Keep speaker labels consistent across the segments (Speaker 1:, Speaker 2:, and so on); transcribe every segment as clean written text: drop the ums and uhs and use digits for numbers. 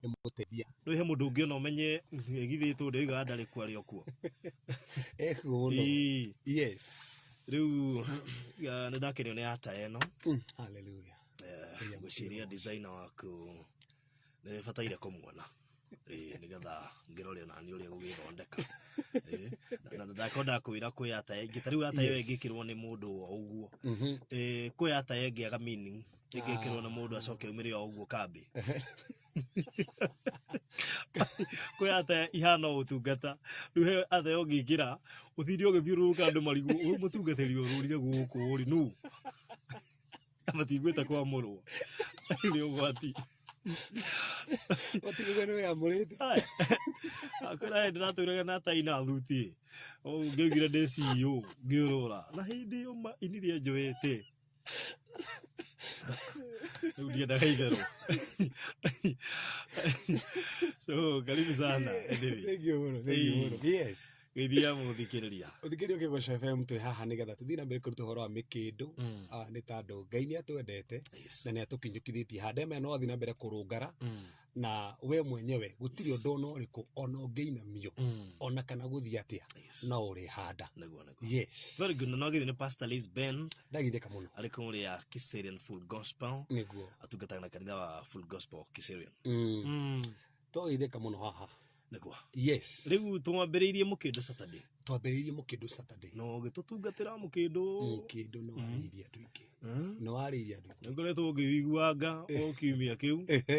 Speaker 1: muteithia
Speaker 2: no he mundu ungi no menye githitwo ndiga ndari kwa ri okuo
Speaker 1: ego no yes
Speaker 2: riu nä ndakenio nä ata eno
Speaker 1: hallelujah
Speaker 2: gwiciria designer waku nä bataire kå muona nä getha ngä rore onani å rä a gå gä thondeka na ndakonda kwä ra kwä ata engä ta rä u ata ä yo ä ngä kä rwo nä må ndå o å guo kwä ata engä aga meaning ä ngä kä rwo nä må ndå acoke umä re o å guo kambä kwä ata ihana å tungata rä u he ata yo ngä kä ra å thinde å gä thiå rå rå ka andå marigå å må tungatä ri å rå rire gå kå rä nu matigwä ta kwamå rwo nä å gwati
Speaker 1: otigwe no ya murete
Speaker 2: akwira ndä ratå raga na taina thuti ngä augire ndä CEO ngä å rå ra na hä yo ini rä njå ä te rä u ndiendaga itherå so karibu sana
Speaker 1: thank you yes
Speaker 2: geithia muthikiriria
Speaker 1: uthikirio Kigo FM twi haha nigetha tuthii na mbere kuruta horo wa mikindu ni tandu Ngai ni atwendete na ni atukinyukithitie handeme no athi na mbere kurungara na we mwenyewe gutiri undu ona uriku ona ungiinamio ona kana guthii atia no uri handa yes
Speaker 2: very good no githi ni Pastor Liz Ben
Speaker 1: ndagitheka muno
Speaker 2: ari kuria Kiserian Full Gospel
Speaker 1: niguo
Speaker 2: atungataga na kanitha wa Full Gospel Kiserian
Speaker 1: twagitheka muno haha
Speaker 2: niguo
Speaker 1: yes
Speaker 2: riu twambiriirie Mukindu Saturday no gitutungatira Mukindu
Speaker 1: no ariria andu ingi no ariria andu ingi
Speaker 2: ngoretwo ngĩiguanga o kiumia kiu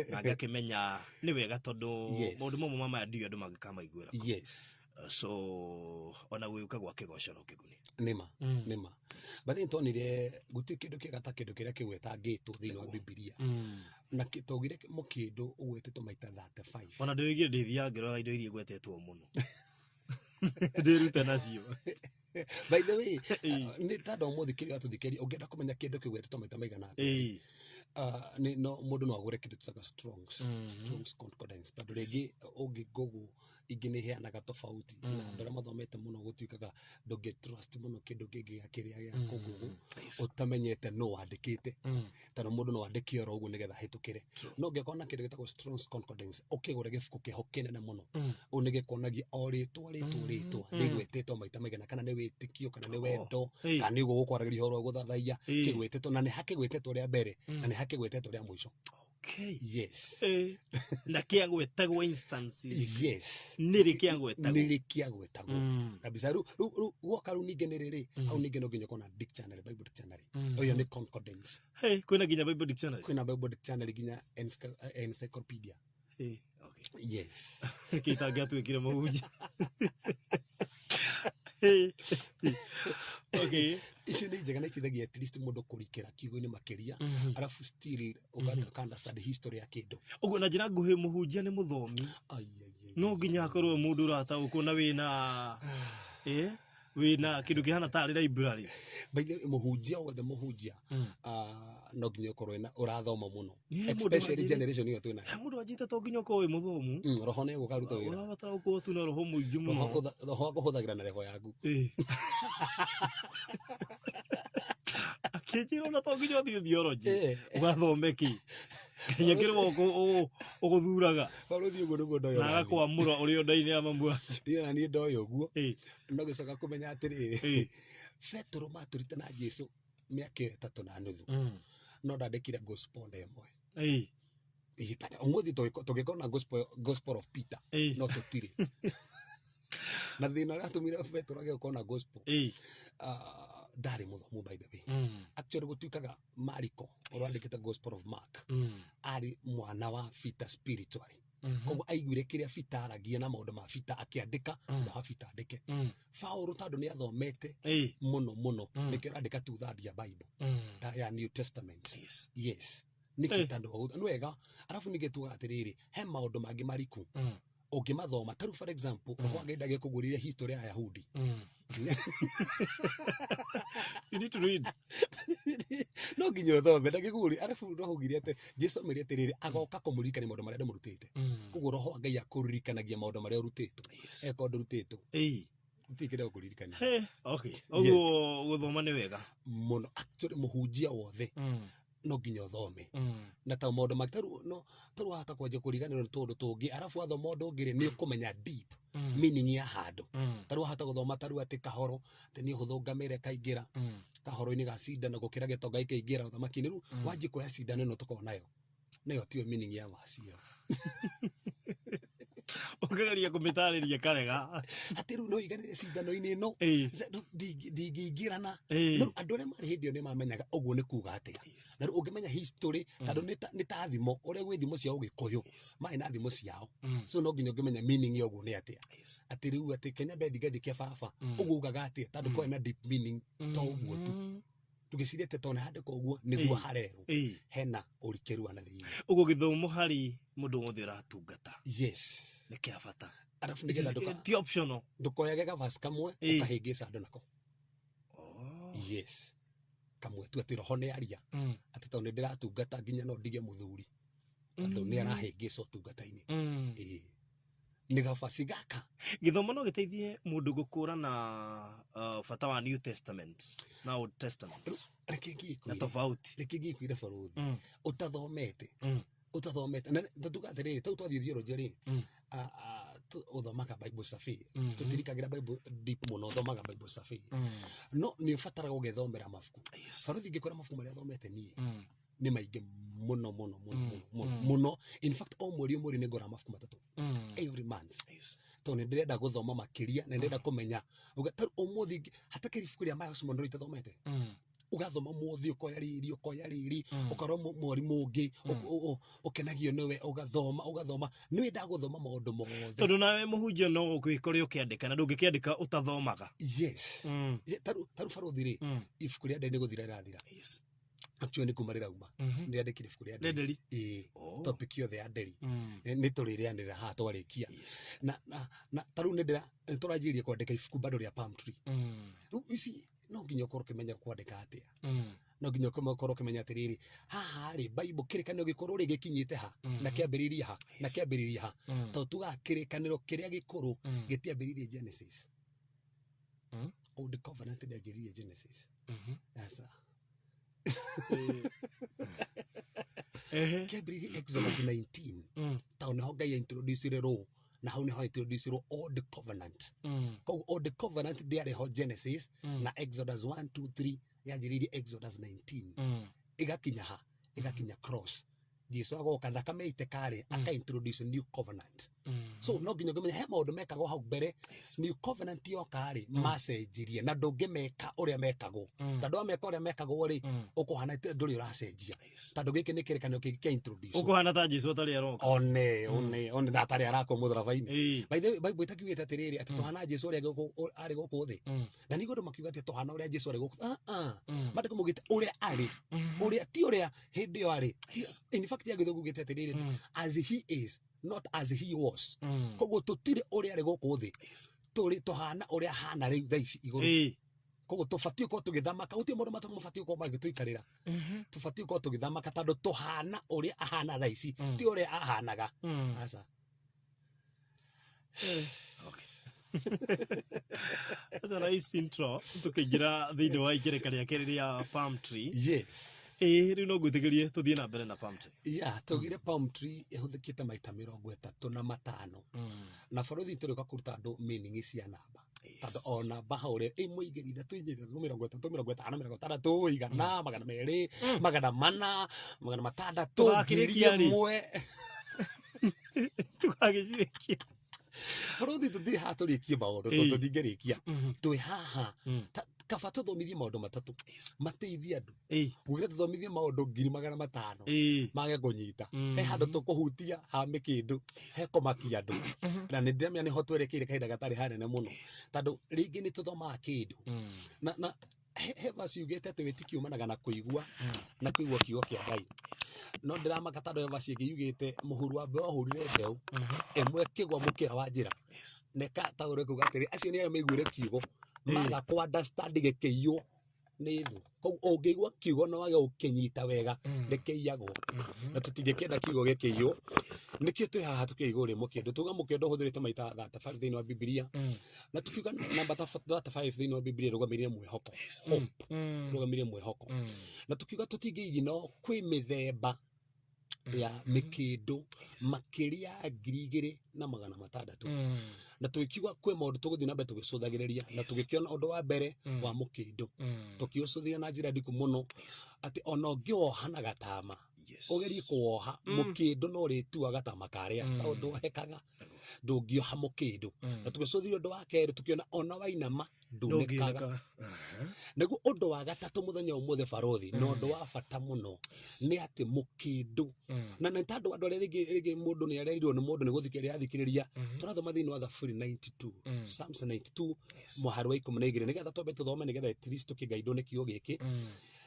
Speaker 2: na ngakĩmenya nĩ wega tondu maũndũ mamwe mama ndio andu mangĩkamaiguĩra
Speaker 1: yes
Speaker 2: so ona gũka gwa kĩgoco no kĩguni
Speaker 1: nĩma but ntonire guti kindu kiega ta kindu kiria kĩgwetangĩtwo thĩinĩ wa Biblia na togire Mukindu ũgwetetwo maita 35
Speaker 2: ona ndĩrĩgire ndĩthia ngĩroga indo iria gwetetwo mũno ndĩrute nacio
Speaker 1: by the way ni tando muthikiri atuthikiri ungienda kumenya kindu kĩgwetetwo maita maigana ni no mundu no agure kindu tutaga strongs concordance tondu ringi ungigogo ingi ni heanaga tofauti na ndara mathomete muno gutuikaga ndungi trust muno kindu kingi akiria ya kugugu utamenyete no wandikite tondu mundu no wandiki oro uguo nigetha hitukire no ngikona kindu gitagwo strongs concordance ukigure gifuku kiho kinene muno unigikonagia o ritwa nigwetetwo maita maigana kana ni witikio kana ni wendo kana ni gukwaragĩria horo guthathaia kigwetetwo na ni hakigwetetwo ria mbere na ni hakigwetetwo ria mwisho
Speaker 2: okay
Speaker 1: yes
Speaker 2: na kiagwetagwo instances
Speaker 1: yes
Speaker 2: nirikiagwetagwo
Speaker 1: kabisa ru woka ru ninge ni riri au ninge no nginya kona dictionary Bible dictionary oyo ni concordance
Speaker 2: kwina nginya Bible dictionary
Speaker 1: nginya encyclopedia
Speaker 2: okay
Speaker 1: yes
Speaker 2: kitanga twikire muhunjia okay
Speaker 1: icio nĩ njega na itithagia at least mũndũ kũrikĩra kiugo-inĩ makĩria arafu still ũgatuĩka understand history ya kĩndũ
Speaker 2: ũguo na njĩra nguhĩ mũhunjia nĩ mũthomi no nginya akorwo mũndũ ũrataũkwo na wĩna kĩndũ kĩhana tarĩ library
Speaker 1: by the way mũhunjia no nginya ũkorwo ũrathoma mũno especially generation ĩyo twĩna
Speaker 2: mũndũ anjĩte to nginya ũkorwo wĩ mũthomu
Speaker 1: roho nĩ gũkaruta wĩra
Speaker 2: ũrabatara gũkorwo tu na roho mũingĩ mũno
Speaker 1: roho kũhũthagĩra na roho yaku
Speaker 2: akĩnjĩra ona to nginya ũthiĩ theology ũgathome kĩ nginya kĩrĩmo ũgũthuraga
Speaker 1: ũrũthiĩ ũguo nĩguo ndoyo
Speaker 2: na agakwamũra ũrĩ nda-inĩ ya mamu
Speaker 1: na niĩ ndoyo ũguo no gĩcoka kũmenya atĩrĩrĩ Petro matũrĩte na Jesũ mĩaka 3.5 no ndandĩkire gospel ĩmwe umuthi tũngĩkorwo gospel of Peter no tũtirĩ na thĩna ũrĩa atũmire Petro agĩkorwo na gospel ndari muthomu by the way actually gutuikaga Mariko urandikite gospel of Mark ari mwana wa Peter spiritually koguo aiguire kiria Peter aragia na maundu ma Peter akiandika na Peter andike Paulo tando ni athomete muno nikio andika tu third ya Bible ya New Testament yes nikitando ni wega arafu nigetuga atiriri he maundu mangi mariku ukimathoma taru for example wagenda kugurire history ya Yahudi
Speaker 2: you need to read
Speaker 1: no nginya thome ndagiguri arafu rohugire ate Jesu mere atiriri agoka kumurikana maundu maria ndamurutite kuguo roho Ngai akuririkanagia maundu maria urutitwo eko ndurutitwo utikire kuririkana
Speaker 2: okay uguo guthoma ni wega
Speaker 1: muno actually muhunjia wothe no nginya thome na ta modo maktaru no taru hata kwaje kuriganira tondu tungi arafu atho modo ngire ni kumenya deep meaning ya hado taru hata guthoma taru ati kahoro teni huthungamire kaingira kahoro ini gacinda na gukira gitonga ikaingira uthamaki ni ru waje kwa cindano no tukonayo nayo tiyo meaning ya wacio
Speaker 2: Ukageria kumitariria karega
Speaker 1: atiru no iganire cindano-ini no ndingingirana no andu aria mari hindi ni mamenyaga uguo ni kuga atia na ru ungimenya history tondu ni ta thimo uria gwi thimo cia ugikuyu mai na thimo ciao so no nginya ungimenya meaning ya uguo ni atia ati riu ati Kenya bendigathi kia baba uguo ugaga atia tondu kwa na deep meaning to uguo tu tugicirite tona handika uguo niguo hareru hena urikeru ana thiini
Speaker 2: uguo githomo hari mundu wothe uratungata
Speaker 1: yes
Speaker 2: ni kia bata
Speaker 1: arafu nigetha
Speaker 2: ti optional
Speaker 1: ndukoyage gavasi kamwe ukahingisa andu nako yes kamwe tu ati roho ni aria ati tondu ndiratungata nginya no ndige muthuri tondu ni arahingisa utungata-ini ni gavasi gaka
Speaker 2: githomo no giteithie mundu gukura bata wa New Testament na Old Testament na tofauti
Speaker 1: rekingi baruthi utathomete na tutuga atiriri tau twathio theology ri uthomaga Bible safi tutirikagira Bible deep muno uthomaga Bible safi no ni ufatara gugethomera mafuku baruthi ngikora mafuku maria thomete ni ni maingi muno in fact o mweri ni ngora mafuku matatu every month tondu ndirenda guthoma makiria na ndirenda kumenya umuthi hata kirifuku ria Miles Monroe itathomete ugathoma muthi ukoya riri ukorwo mwarimu ungi ukenagio niwe ugathoma niwe ndaguthoma maundu mothe
Speaker 2: tondu nawe muhunjia no ukwikore ukiandika na ndungikiandika utathomaga
Speaker 1: yes taru baruthi ri ifuku ria ndeni guthira irathira actually kuma rirauma ndiandikire ifuku ria
Speaker 2: nderi
Speaker 1: topic yothe ya nderi ni turirianira ha twarikia na taru ni turajirie kwandika ifuku bado ria PalmTree isi no nginya ukorwo ukimenya kwandika atia no nginya ukorwo ukimenya atiriri haha ri Bible kirikaniro gikorwo ri gikinyite ha na kiambiriria ha na kiambiriria ha to tugakirikaniro kiria gikuru gitiambiririe Genesis Old Covenant ndiambiririe Genesis asa kiambiririe Exodus 19 tau niho Ngai introduce ro na hau niho introduce Old Covenant Old Covenant ndiari ho Genesis na Exodus 1 2 3 yanjiririe Exodus 19 igakinya cross Jesus agoka thakame itekari aka introduce New Covenant so no nginya ngimenya he maundu mekagwo hau mbere New Covenant yokari macenjirie na ndungimeka uria mekagwo tondu ameka uria mekagwo ri ukuhana nduri uracenjia tondu giki ni kirikanio kia introduce
Speaker 2: ukuhana ta Jesus atari aroka
Speaker 1: one na atari arako mutharabaini by the way Bible itakiugite atiriri ati tuhana Jesus uria ari guku thi na nigo makiuga ati tuhana uria Jesus ari guku matiko mugite uria ari uria ti uria hindi yo ari in fact ya githungu gite atiriri as he is not as he was koguo tutire uria ari guku thi turi tuhana uria hana riu thaici iguru koguo tufatie ko tugithamaka utie mundu matu mufatie ko magituikarira tufatie ko tugithamaka tondu tuhana uria ahana thaici ti uria ahanaga asa
Speaker 2: Asa nice intro tukigira thiini wa ikereka ria keri ria PalmTree
Speaker 1: yes
Speaker 2: riu no gwitigirie tuthie na mbere na PalmTree
Speaker 1: tugire PalmTree ihuthikite maita 35 na baruthi turika kuruta andu meaning cia namba tondu o namba haure muigirire tuinyirire 30 50 igana magana meri magana mana magana matandatu mwe
Speaker 2: tugagicirikia
Speaker 1: baruthi tutiri ha turikie maundu tondu thingirikia twi haha kaba tuthomithie maundu matatu mateithie andu gwira tuthomithie maundu 500,000 mage kunyita he handu tukuhutia ha mikindu he kumakia andu na ni ndemya ni ho twerekeire kahinda gatari hanene muno tondu ringi ni tuthomaga kindu na he verse yugete ati witiki umanaga na kuigua kiugo kia Ngai no ndiramaka tondu he verse ingi yugite muhuru wa mbeo hurire mbeu emwe kigwa mukira wa njira neka taure kuga atiri acio ni ayo meiguire kiugo maga ku understand gikeiyo nĩ thũ. Koguo ũngĩigua kiugo no wage ũkĩnyita wega ndĩkĩiyagwo. Na tũtingĩkĩenda kiugo gĩkĩiywo. Nĩkĩo twĩ haha tũkĩigwo ũrĩ mũkĩndũ. Tuga mũkĩndũ ũhũthĩrĩte maita 35 thĩinĩ wa Biblia. Na tukiuga namba 35 thĩinĩ wa Biblia rũgamĩrĩire mwĩhoko. Hope. Rũgamĩrĩire mwĩhoko. Na tukiuga tũtingĩigi no kwĩ mĩthemba ya mĩkĩndũ makĩria 2,600. Na tũkiuga kwĩ maũndũ tũgũthiĩ na mbere tũgĩcũthagĩrĩria na tũgĩkĩona ũndũ wa mbere wa mũkĩndũ. Tũkĩũcũthĩrĩria na njĩra ndiku mũno atĩ ona ũngĩwoha na gatama ũgerie kũwoha mũkĩndũ no rĩtuaga ta makarĩa tondũ ndwohekaga ndũngĩoha mũkĩndũ. Na tũgĩcũthĩrĩria ũndũ wa kerĩ tũkĩona ona wainama ndũnĩkaga. Nĩguo ũndũ wa gatatũ mũthenya ũmũthĩ barothi na ũndũ wa bata mũno nĩ atĩ mũkĩndũ na nĩ tondũ andũ arĩa rĩngĩ mũndũ nĩ arerirwo nĩ mũndũ nĩ gũthikĩrĩria athikĩrĩria tũrathoma thĩinĩ wa Thaburi 92 Psalms 92 mũhari wa 12 nĩgetha twambe tũthome nĩgetha at least tũkĩgaidwo nĩ kiugo gĩkĩ.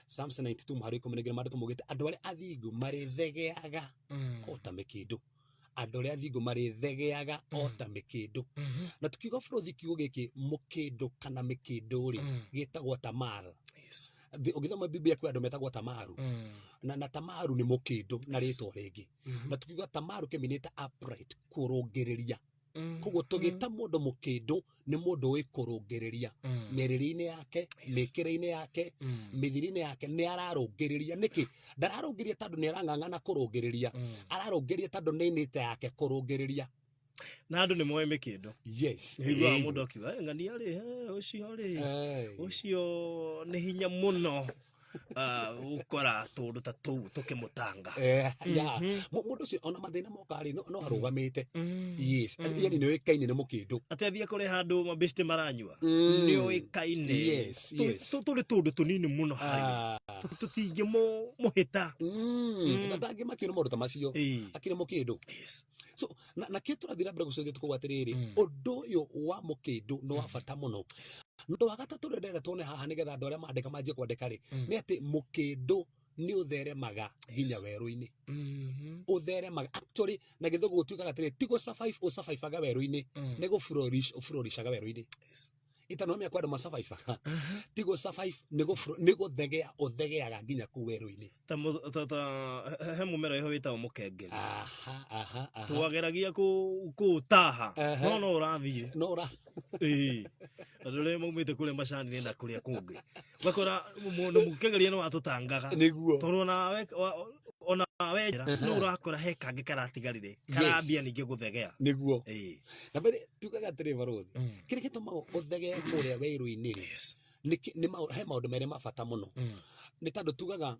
Speaker 1: Psalms 92 mũhari wa 12 maandĩko maugĩte andũ arĩa athingu marĩthegeaga o ta mĩkĩndũ. Andũ arĩa athingu marĩthegeaga o ta mĩkĩndũ. Na tukiuga bũrũthi kiugo gĩkĩ mũkĩndũ kana mĩkĩndũ-rĩ gĩtagwo Tamar. Ũngĩthoma Biblia kwĩ andũ metagwo Tamaru. Na Tamaru nĩ mũkĩndũ na rĩtwa rĩngĩ. Na tukiuga Tamaru kĩminĩte upright kũrũngĩrĩria. Koguo tũgĩta mũndũ mũkĩndũ nĩ mũndũ ũĩ kũrũngĩrĩria mĩrĩre-inĩ yake, mĩkĩre-inĩ yake, mĩthiri-inĩ yake nĩ ararũngĩrĩria. Nĩkĩ? Ndararũngĩrĩria tondũ nĩ arang'ang'ana kũrũngĩrĩria. Ararũngĩrĩria tondũ nĩ nĩte yake kũrũngĩrĩria.
Speaker 2: Na andũ nĩ moe mĩkĩndũ.
Speaker 1: Yes.
Speaker 2: Hĩguaga mũndũ akiuga ng'ania rĩ ũcio nĩ hinya mũno gũkora tũndũ ta tũu tũkĩmũtanga. Mũndũ ũcio ona mathĩna moka-rĩ no arũgamĩte. Yes. Yani nĩ oĩkaine nĩ mũkĩndũ. Atĩ athiĩ kũrĩ handũ mabĩcitĩ maranyua nĩ oĩkaine. Tũrĩ tũndũ tũnini mũno harĩ tũtingĩmũhĩta.
Speaker 1: Ndangĩmakio nĩ maũndũ ta macio akĩrĩ mũkĩndũ. So na kĩo tũrathiĩ na mbere gũcũthĩrĩria tũkauga atĩrĩrĩ ũndũ ũyũ wa mũkĩndũ nĩ wa bata mũno. Ũndũ wa gatatũ ũrĩa ndĩrenda tuone haha nĩgetha andũ arĩa mandĩka manjie kwandĩka-rĩ nĩ atĩ mũkĩndũ nĩ ũtheremaga nginya werũ-inĩ. Ũtheremaga actually na gĩthũngũ gũtuĩkaga atĩrĩrĩ ti gũ survive werũ-inĩ nĩ gũ-flourish-aga werũ-inĩ. Itanomia kwa andũ ma-survive-aga ti gũ-survive nĩ gũthegea ũthegeaga nginya kũu werũ-inĩ.
Speaker 2: He mũmera wĩho wĩtagwo mũkengeri. Twageragia kũũtaha no ũrathiĩ. Andũ arĩa maumĩte kũrĩa macani-inĩ na kũrĩa kũngĩ ũgakora mũndũ mũkengeria nĩ watũtangaga tondũ ona wenjera no ũrakora he kangĩ karatigarire karambia ningĩ gũthegea.
Speaker 1: Nĩguo. Na mbere tugaga atĩrĩ barothi kĩrĩa gĩtũmaga ũthegee kũrĩa werũ-inĩ-rĩ he maũndũ merĩ ma bata mũno. Nĩ tondũ tugaga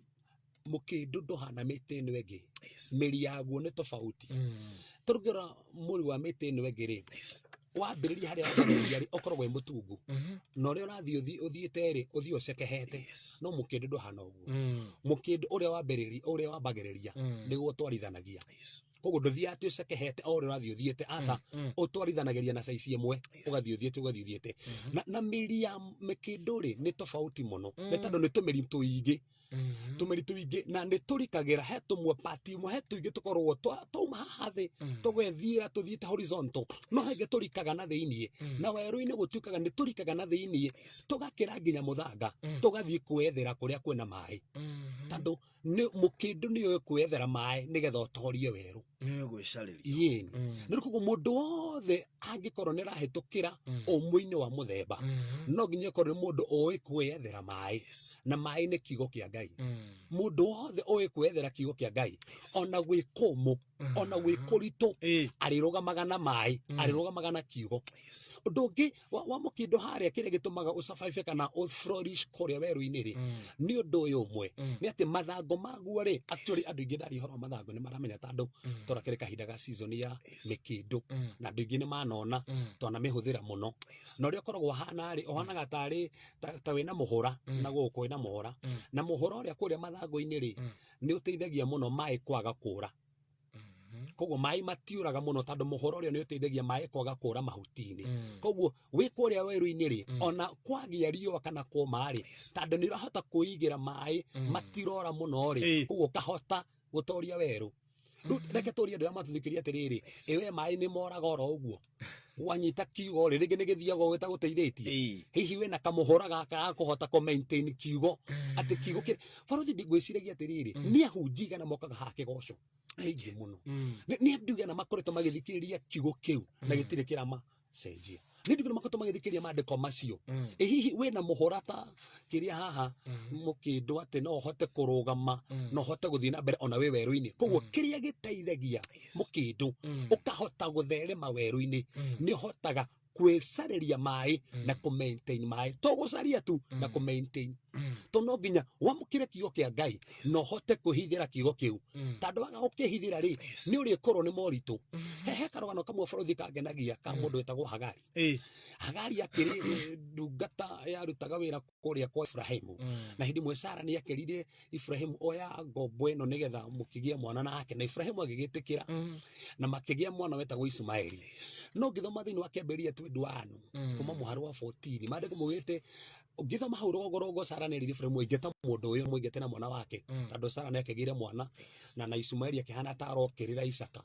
Speaker 1: mũkĩndũ ndũhana mĩtĩ ĩno ĩngĩ, mĩri yaguo nĩ tofauti. Tũrugĩra mũri wa mĩtĩ ĩno ĩngĩ-rĩ wambĩrĩria harĩa wambĩrĩria-rĩ ũkoragwo wĩ mũtungu na ũrĩa ũrathiĩ ũthiĩte-rĩ ũthiĩ ũcekehete. No mũkĩndũ ndũhana ũguo. Mũkĩndũ ũrĩa wambagĩrĩria nĩguo ũtwarithanagia. Koguo ndũthiaga atĩ ũcekehete o ũrĩa ũrathiĩ ũthiĩte aca ũtwarithanagĩria na caici ĩmwe ũgathiĩ ũthiĩte. Na mĩri ya mĩkĩndũ-rĩ nĩ tofauti mũno nĩ tondũ nĩ tũmĩri tũingĩ na nĩ tũrikagĩra he tũmwe part imwe he tũingĩ tũkoragwo twauma haha thĩ tũgethiĩra tũthiĩte horizontal no hangĩ tũrikaga na thĩiniĩ na werũ-inĩ gũtuĩkaga nĩ tũrikaga na thĩiniĩ tũgakĩra nginya mũthanga tũgathiĩ kwethera kũrĩa kwĩna maĩ tondũ mũkĩndũ nĩ ũĩ kwethera maĩ nĩgetha ũtorie werũ. Nĩ koguo mũndũ wothe angĩkorwo nĩ arahĩtũkĩra ũmũ-inĩ wa mũthemba no nginya akorwo nĩ mũndũ ũĩ kwethera maĩ na maĩ nĩ kiugo kĩa Ngai. Mũndũ wothe ũĩ kwethera kiugo kĩa Ngai ona gwĩ kũmũ ona gwĩ kũritũ arĩrũgamaga na maĩ arĩrũgamaga na kiugo. Ũndũ ũngĩ wa mũkĩndũ harĩa kĩrĩa gĩtũmaga ũsurvive kana ũflourish kũrĩa werũ-inĩ-rĩ nĩ ũndũ ũyũ ũmwe nĩ atĩ mathangũ maguo-rĩ actually andũ aingĩ ndaria ũhoro wa mathangũ nĩ maramenya tondũ tũrakĩrĩ kahinda ga season ya mĩkĩndũ na andũ aingĩ nĩ manona twanamĩhũthĩra mũno. Na ũrĩa ũkoragwo ũhana-rĩ ũhanaga ta wĩna mũhũra na gũkũ wĩna mũhũra na mũhũra ũrĩa kũrĩa mathangũ-inĩ-rĩ nĩ ũteithagia mũno maĩ kwaga kũra. Koguo maĩ matiũraga mũno tondũ mũhũra ũrĩa nĩ ũteithagia maĩ kwaga kũra mahuti-inĩ. Koguo wĩ kũrĩa werũ-inĩ-rĩ ona kwagĩa riũa kana kũma-rĩ tondũ nĩ ũrahota kwĩigĩra maĩ matirora mũno-rĩ koguo ũkahota gũtoria werũ. Reke tũrie andũ arĩa matũthikĩrĩria atĩrĩrĩ we maĩ nĩ moraga oro ũguo wanyita kiugo rĩngĩ nĩ gĩthiaga gĩtagũteithĩtie hihi wĩna kamũhora gaka ga kũhota kũ maintain kiugo atĩ kiugo kĩrĩ barothi ndigwĩciragia atĩrĩrĩ nĩ ahunjia igana mokaga haha kĩgoco aingĩ mũno nĩ andũ igana makoretwo magĩthikĩrĩria kiugo kĩu na gĩtirĩ kĩramacenjia nĩ andũ igana makoretwo magĩthikĩrĩria maandĩko macio hihi wĩna mũhora ta kĩrĩa haha Mukindu atĩ no ũhote kũrũgama no ũhote gũthiĩ na mbere ona wĩ werũ-inĩ koguo kĩrĩa gĩteithagia Mukindu ũkahota gũtherema werũ-inĩ nĩ ũhotaga kwĩcarĩria maĩ na kũ-maintain maĩ to gũcaria tu na kũ-maintain to no nginya wamũkĩre kiugo kĩa Ngai no ũhote kwĩhithĩra kiugo kĩu tondũ waga gũkĩhithĩra rĩ nĩ ũrĩkorwo nĩ moritũ he karũgano kamwe barothi kangenagia ka mũndũ wetagwo Hagari Hagari akĩrĩ ndungata yarutaga wĩra kũrĩa kwa Ibrahimu na hĩndĩ ĩmwe Sara nĩ akerire Ibrahimu oya ngombo ĩno nĩgetha mũkĩgĩe mwana nake na Ibrahimu agĩgĩtĩkĩra na makĩgĩa mwana wetagwo Ismaeli no ngĩthoma thĩinĩ wa Kĩambĩrĩria 21 kuma mũhari wa 14 maandĩko maugĩte ngĩthoma hau rogorogo Sara nĩ erire Ibrahimu ingĩta mũndũ ũyũ mũingĩte na mwana wake tondũ Sara nĩ akĩgĩire mwana na Ismaeli akĩhana ta arokĩrĩra Isaka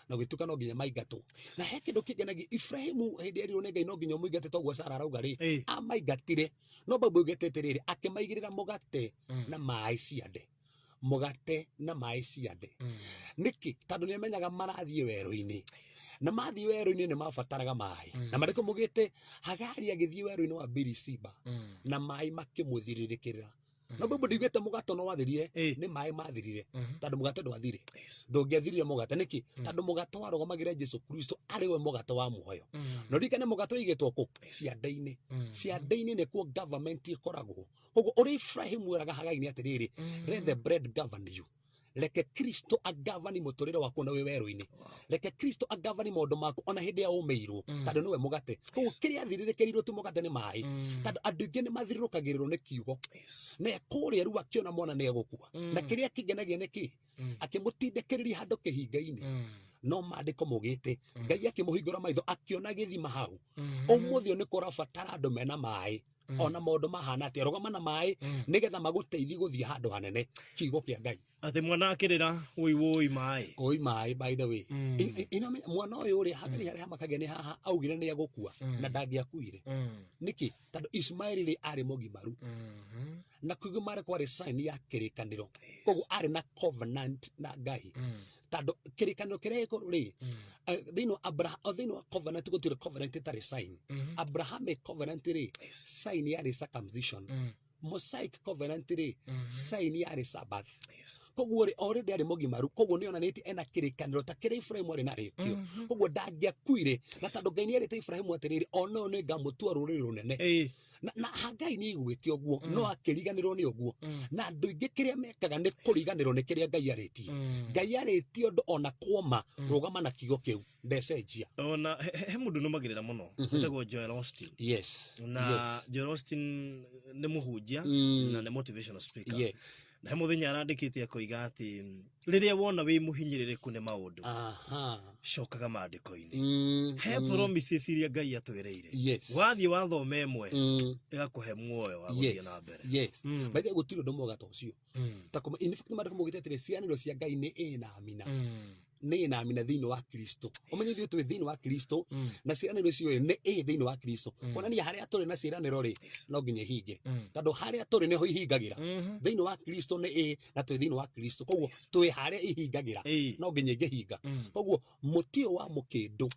Speaker 1: na gĩtuka no nginya maingatwo na he kĩndũ kĩngenagia Ibrahimu hĩndĩ erirwo nĩ Ngai no nginya mũingate toguo Sara arauga rĩ amaingatire no Bible ĩugĩte atĩrĩrĩ akĩmaigĩrĩra mũgate na maĩ ciande mũgate na maĩ ciande nĩkĩ tondũ nĩ amenyaga marathiĩ werũ-inĩ na mathiĩ werũ-inĩ nĩ mabataraga maĩ na marĩkũ mugĩte Hagari agĩthiĩ werũ-inĩ wa Birisiba na maĩ makĩmũthirĩrĩkĩra no Bible ndiugĩte mũgate no wathirire nĩ maĩ mathirire tondũ mũgate ndwathire ndũngĩathirire mũgate nĩkĩ tondũ mũgate warũgamagĩra Jesu Kristo arĩ we mũgate wa muoyo no rikane mũgate ũigĩtwo kũ ciande-inĩ ciande-inĩ nĩkuo government ĩkoragwo koguo ũrĩa Ibrahimu eraga Hagari nĩ atĩrĩrĩ let the bread govern you reke Kristo agavani mũtũrĩre waku na wĩ werũ-inĩ reke Kristo agavani maũndũ maku ona hĩndĩ ya ũmĩirwo tondũ nĩwe mũgate koguo kĩrĩa athirĩrĩkĩrirwo ti mũgate nĩ maĩ tondũ andũ aingĩ nĩ mathirĩrũkagĩrĩrwo nĩ kiugo na kũrĩa rĩu akĩona mwana nĩ egũkua na kĩrĩa kĩngenagia nĩ kĩ akĩmũtindĩkĩrĩria handũ kĩhinga-inĩ no maandĩko maugĩte Ngai akĩmũhingũra maitho akĩona gĩthima hau ũmũthĩ nĩ kũrabatara andũ mena maĩ ona maũndũ mahana atĩa rũgama na maĩ nĩgetha magũteithie gũthiĩ handũ hanene kiugo kĩa Ngai
Speaker 2: atĩ mwana akĩrĩra woi maĩ
Speaker 1: by the way mwana ũyũ ũrĩa Hagari harĩa hamakagĩa nĩ haha augire nĩ egũkua na ndangĩakuire nĩkĩ tondũ Ismaeli rĩ arĩ mũgimaru na kũgimara kwarĩ sign ya kĩrĩkanĩro koguo arĩ na covenant na Ngai tondũ kĩrĩkanĩro kĩrĩa gĩkorwo rĩ thĩinĩ wa covenant gũtirĩ covenant ĩtarĩ sign Abrahamic covenant rĩ sign yarĩ circumcision Mosaic covenant rĩ sign yarĩ Sabbath koguo rĩ already arĩ mũgimaru koguo nĩ onanĩtie ena kĩrĩkanĩro ta kĩrĩa Ibrahimu arĩ narĩkĩo koguo ndangĩakuire na tondũ Ngai nĩ erĩte Ibrahimu atĩrĩrĩ ona ũyũ nĩ ngamũtua rũrĩrĩ rũnene na Ngai nĩ aiguĩte ũguo no akĩriganĩrwo nĩ ũguo na andũ aingĩ kĩrĩa mekaga nĩ kũriganĩrwo nĩ kĩrĩa Ngai arĩtie Ngai arĩtie ũndũ ona kuoma rũgama na kiugo kĩu ndecenjia
Speaker 2: ona he mũndũ nũmagĩrĩra mũno etagwo Joel Austin na Joel Austin nĩ mũhunjia na nĩ motivational speaker na he mũthenya arandĩkĩte akoiga atĩ rĩrĩa wona wĩ mũhinyĩrĩrĩku nĩ maũndũ cokaga maandĩko-inĩ he promises iria Ngai atwĩrĩire wathiĩ wathoma ĩmwe ĩgakũhe muoyo wa gũthiĩ na mbere
Speaker 1: maithe gũtirĩ ũndũ mwega ta ũcio ta in fact maandĩko maugĩte atĩrĩ cianĩro cia Ngai nĩ na amina nĩ na amina thĩinĩ wa Kristo ũmenye ithuĩ twĩ thĩinĩ wa Kristo na ciĩranĩro icio nĩ thĩinĩ wa Kristo kuonania harĩa tũrĩ na ciĩranĩro rĩ no nginya ihinge tondũ harĩa tũrĩ nĩho ihingagĩra thĩinĩ wa Kristo nĩ na twĩ thĩinĩ wa Kristo koguo twĩ harĩa ihingagĩra no nginya ingĩhinga koguo mũtĩ wa Mukindu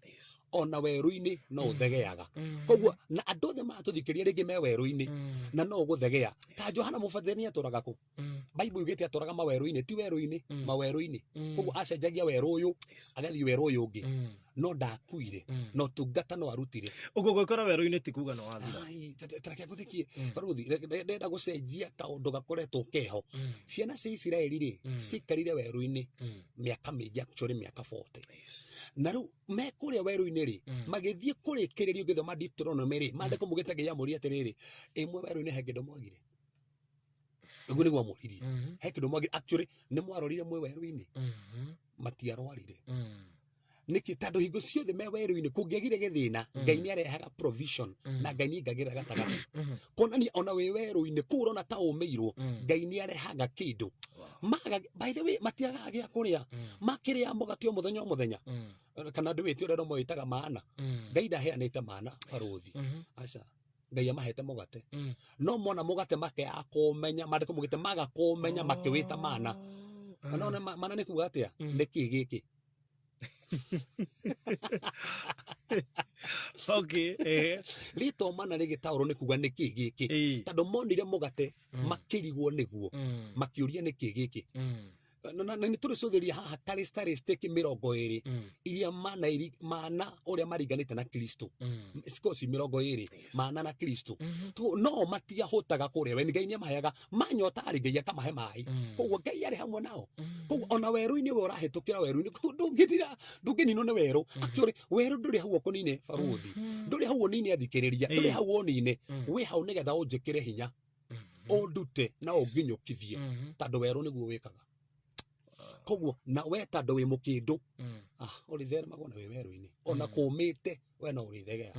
Speaker 1: ona werũ-inĩ no ũthegeaga koguo na andũ othe matũthikĩria rĩngĩ me werũ-inĩ na no ũgũthegea ta Johana Mũbatithania atũraga kũ Bible yugĩte atũraga mawerũ-inĩ ti werũ-inĩ mawerũ-inĩ koguo acenjagia werũ ũyũ agathiĩ werũ ũyũ ũngĩ no ndakuire no tungata no arutire
Speaker 2: ũguo gwĩkora werũ-inĩ ti kuga no wathira
Speaker 1: tareke ngũthĩkie baruthi ndenda gũcenjia kaũndũ gakoretwo keho ciana cia Isiraeli rĩ cikarire werũ-inĩ mĩaka mĩingĩ actually mĩaka 40 na rĩu me kũrĩa werũ-inĩ rĩ magĩthiĩ kũrĩkĩrĩria ũngĩthoma Deuteronomy rĩ maandĩko maugĩte Ngai amũria atĩrĩrĩ ĩmwe werũ-inĩ he kĩndũ mwagire ũguo nĩguo amũririe he kĩndũ mwagire actually nĩ mwarorire mwe werũ-inĩ matiarwarire nĩkĩ tondũ hingo ciothe me werũ-inĩ kũngĩagire gĩthĩna Ngai nĩ arehaga provision na Ngai nĩ ingagĩra gatagatĩ kuonania ona wĩ werũ-inĩ kũu ũrona ta ũmĩirwo Ngai nĩ arehaga kĩndũ by the way matiagaga gĩa kũrĩa makĩrĩa mũgate o mũthenya kana ndu witi uria no moitaga mana ngai ndaheanite mana baruthi aca ngai amahete mugate no mona mugate make akomenya mandiko mugite maga komenya makiwita mana kana mana ni kuga atia niki giki
Speaker 2: okay
Speaker 1: rito mana ni gitauro ni kuga niki giki tando monire mugate makirigwo niguo makiuria niki giki na ni turi cuthiria haha charistic 20 iria mana uria mariganite na Kristo sikosi 20 mana na Kristo tu no matia hotaga kuria we ngai ni mahayaga manyota ari ngai akamahe mai koguo ngai ari hamwe nao koguo ona weru-ini we urahitukira weru-ini ndunginino ni weru actually weru nduri hau okonine baruthi nduri hau onine athikiriria nduri hau onine we hau nigetha unjikire hinya ondute na unginyukithie tando weru niguo wikaga koguo na we tando wi mukindu uri there magona we weru-ini ona kumite we no uri thegea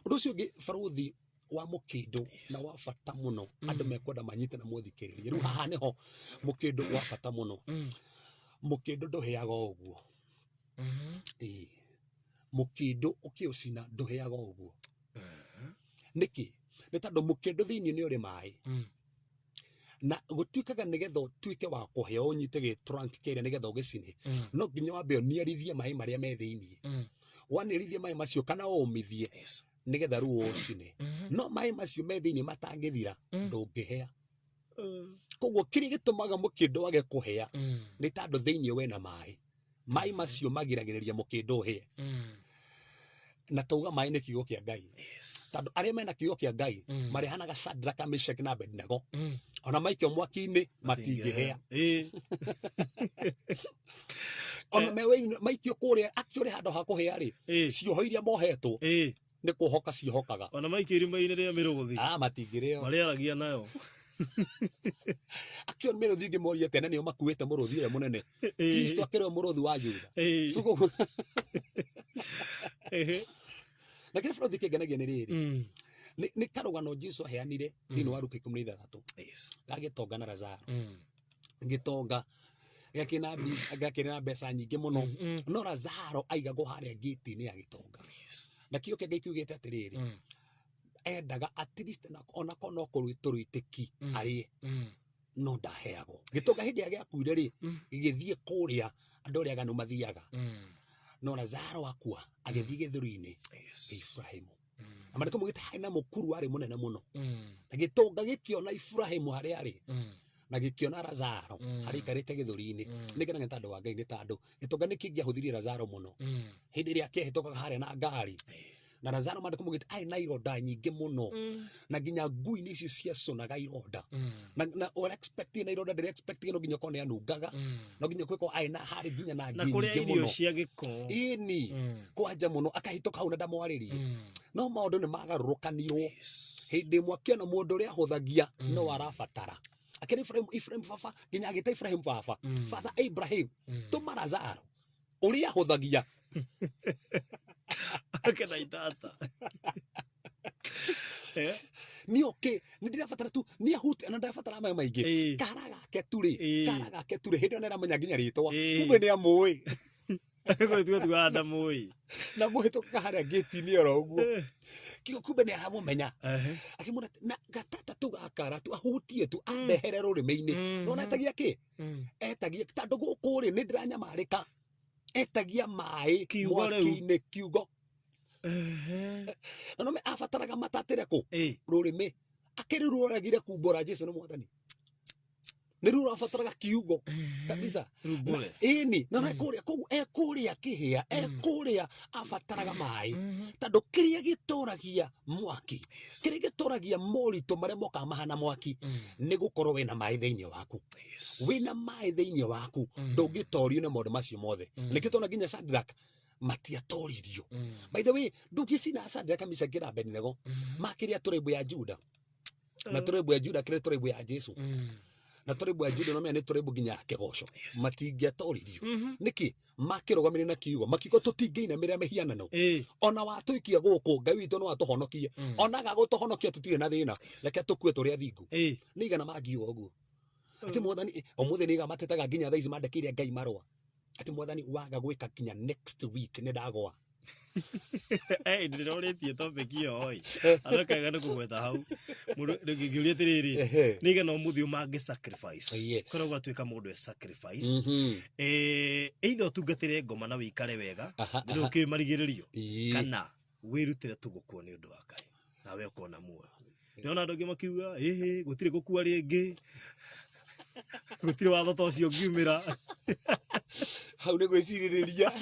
Speaker 1: undu ucio ngi baruthi wa mukindu na wa bata muno andu mekwenda manyite na muthikiririe riu haha niho mukindu wa bata muno mukindu nduheaga uguo mukindu ukiucina nduheaga uguo niki ni tando mukindu thiini ni uri mai na gutwikaga nigetha twike wa kuheo unyite gi trunk kire nigetha ugicine no nginya wambe uniarithie mai maria me thiini wanirithie mai macio kana umithie nigetha ru ucine no mai macio me thiini matangithira ndungihea koguo kiri gitumaga mukindu wage kuhea ni tando thiini we na mai macio magiragiriria mukindu uhie na tuga mai ni kiugo kia ngai tando aria mena kiugo kia ngai marihanaga Shadraka Meshaki na Abednego ona maikio mwaki-ini matingihea ona maikio kuria actually hando ha kuhea ri cioho iria mohetwo ni kuhoka ciohokaga
Speaker 2: ona maikio irima-ini ria miruguthi
Speaker 1: matingireo
Speaker 2: mariaragia nayo
Speaker 1: actually miruthi ingi moria tene nio makuite muruthi uria munene Kristo akirwe muruthi wa Juda sugo lakini baruthi kingenagia ni riri ni karugano Jesu aheanire thini wa Luka 16 gagitonga na Lazaro gitonga gakina mbeca nyingi muno no Lazaro aigagwo haria gate-ini ya gitonga na kiugo kia ngai kiugite atiriri endaga at least ona kono kurwituruitiki arie no ndaheagwo gitonga hindi ya giakuire ri gigithie kuria andu aria aganu mathiaga no Lazaro akua agithie githuri-ini Ibrahimu amariko mugita haina mukuru ari munene muno na gitonga gikiona Ibrahimu hari ari na gikiona Lazaro hari karite githuri-ini nigena ngetando wa ngai ni tando gitonga nikingia huthirie Lazaro muno hindi ria kehitoka hari na ngari na Lazaro mandiko mugita ai na ironda nyingi muno na ginya ngui-ini icio cia conaga ironda na or expecting na ironda dire expecting no ginya kone anungaga no ginya kwiko ai na hari ginya na ngi nyingi muno
Speaker 2: cia giko
Speaker 1: ini kwanja muno akahitoka hau na ndamwariri no maundu ni magarurukanirwo hindi mwakiona mundu uri ahuthagia no arabatara akiri Ibrahim baba ginya agita Ibrahim baba father Abraham tuma Lazaro uri ahuthagia
Speaker 2: akena itata
Speaker 1: ni okay ni ndirabatara tu ni ahuti na ndabatara mai maingi karaga ke turi hindi ona ramenya ginya ritwa kumbe ni amui
Speaker 2: kwa tu ada mui
Speaker 1: na muhitoka haria gate-ini oro uguo kigo kumbe ni aramumenya akimura na gatata tu gakara tu ahutie tu andehere rurimi-ini no netagia ki etagia tando guku ri ni ndiranyamarika etagia mai mwaki-ini kiugo no me afataraga matatire ku rurimi akiriruragire kumbura Jesu ni mwathani ni rurafataraga kiugo kabisa ini na kuria kihia kuria afataraga mai tando kiria gitoragia mwaki kiria gitoragia morito maria moka mahana mwaki ni gukorwo wina mai thiini waku wina mai thiini waku ndungitorio ni maundu macio mothe nikitona ginya Shadraka matiatoririo by the way ndungicina Shadraka Meshaki na Abednego makiria turaibu ya Juda na turaibu ya Juda kire turaibu ya Jesu na turaibu ya Juda no me ni turaibu ginya kegoco matingiatoririo niki makirugamire na kiugo makiko tutingiina miria mehianano ona watuikia guku ngai witu no atuhonokie ona gagutuhonokia tutire na thina reke tukue turi athingu ni igana magiuga uguo ati mwathani omuthe ni gamatetaga ginya thaici mandekire ngai marua ati mwathani waga gwika kinya next week ni ndagwa
Speaker 2: ndiroretie topic iyo oi arakaga no kugweta hau ngiuria tiriri niga no muthi umange sacrifice korwo gwatuika mundu sacrifice either tungatire ngoma na wikare wega ndiru ukimarigirerio kana wirutire tugukwo ni undu wa Ngai nawe ukona muoyo niona andu angi makiuga gutire gukua ringi gutire watho tocio ngiumira
Speaker 1: hau ni gwiciriria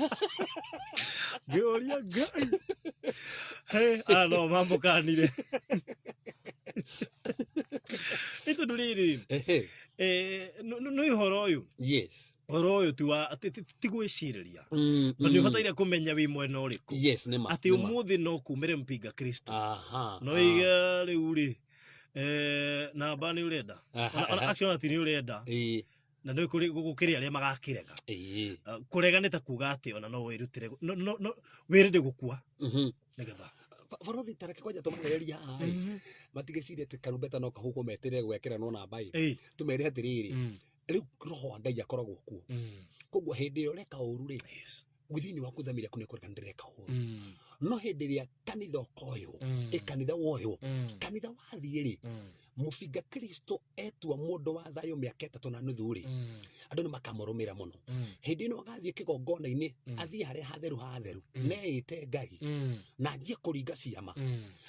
Speaker 2: Gloria Ngai no mambo kanire ito nduriri no ihoro uyu
Speaker 1: yes
Speaker 2: horo uyu ti gwiciriria bali bataire kumenya wi mwena uriku
Speaker 1: yes nima
Speaker 2: ati umuthi no kumire mpinga Kristo no iga riu ri namba ni urenda action ati ni urenda na ndio gukiria aria magakirega kurega ni ta kuga ati ona no wirutire no wirinde gukua nigetha
Speaker 1: borothi tareke kwanja tumagereria matigicire ati karumbeta no kahuko metire gwekera no namba tumere atiriri riu roho wa Ngai akoragwo kuo koguo hindi iyo reka uru ri withini wa kuthamira kunekoreka ndireka uru no hindi ria kanitha koyo kanitha woyo kanitha wathie ri mufinga Kristo etua mundu wa thayo miaka 3 na nuthu ri andu ni makamurumira muno hindi no agathie kigongona-ini athie haria hatheru neite Ngai na anjie kuringa ciama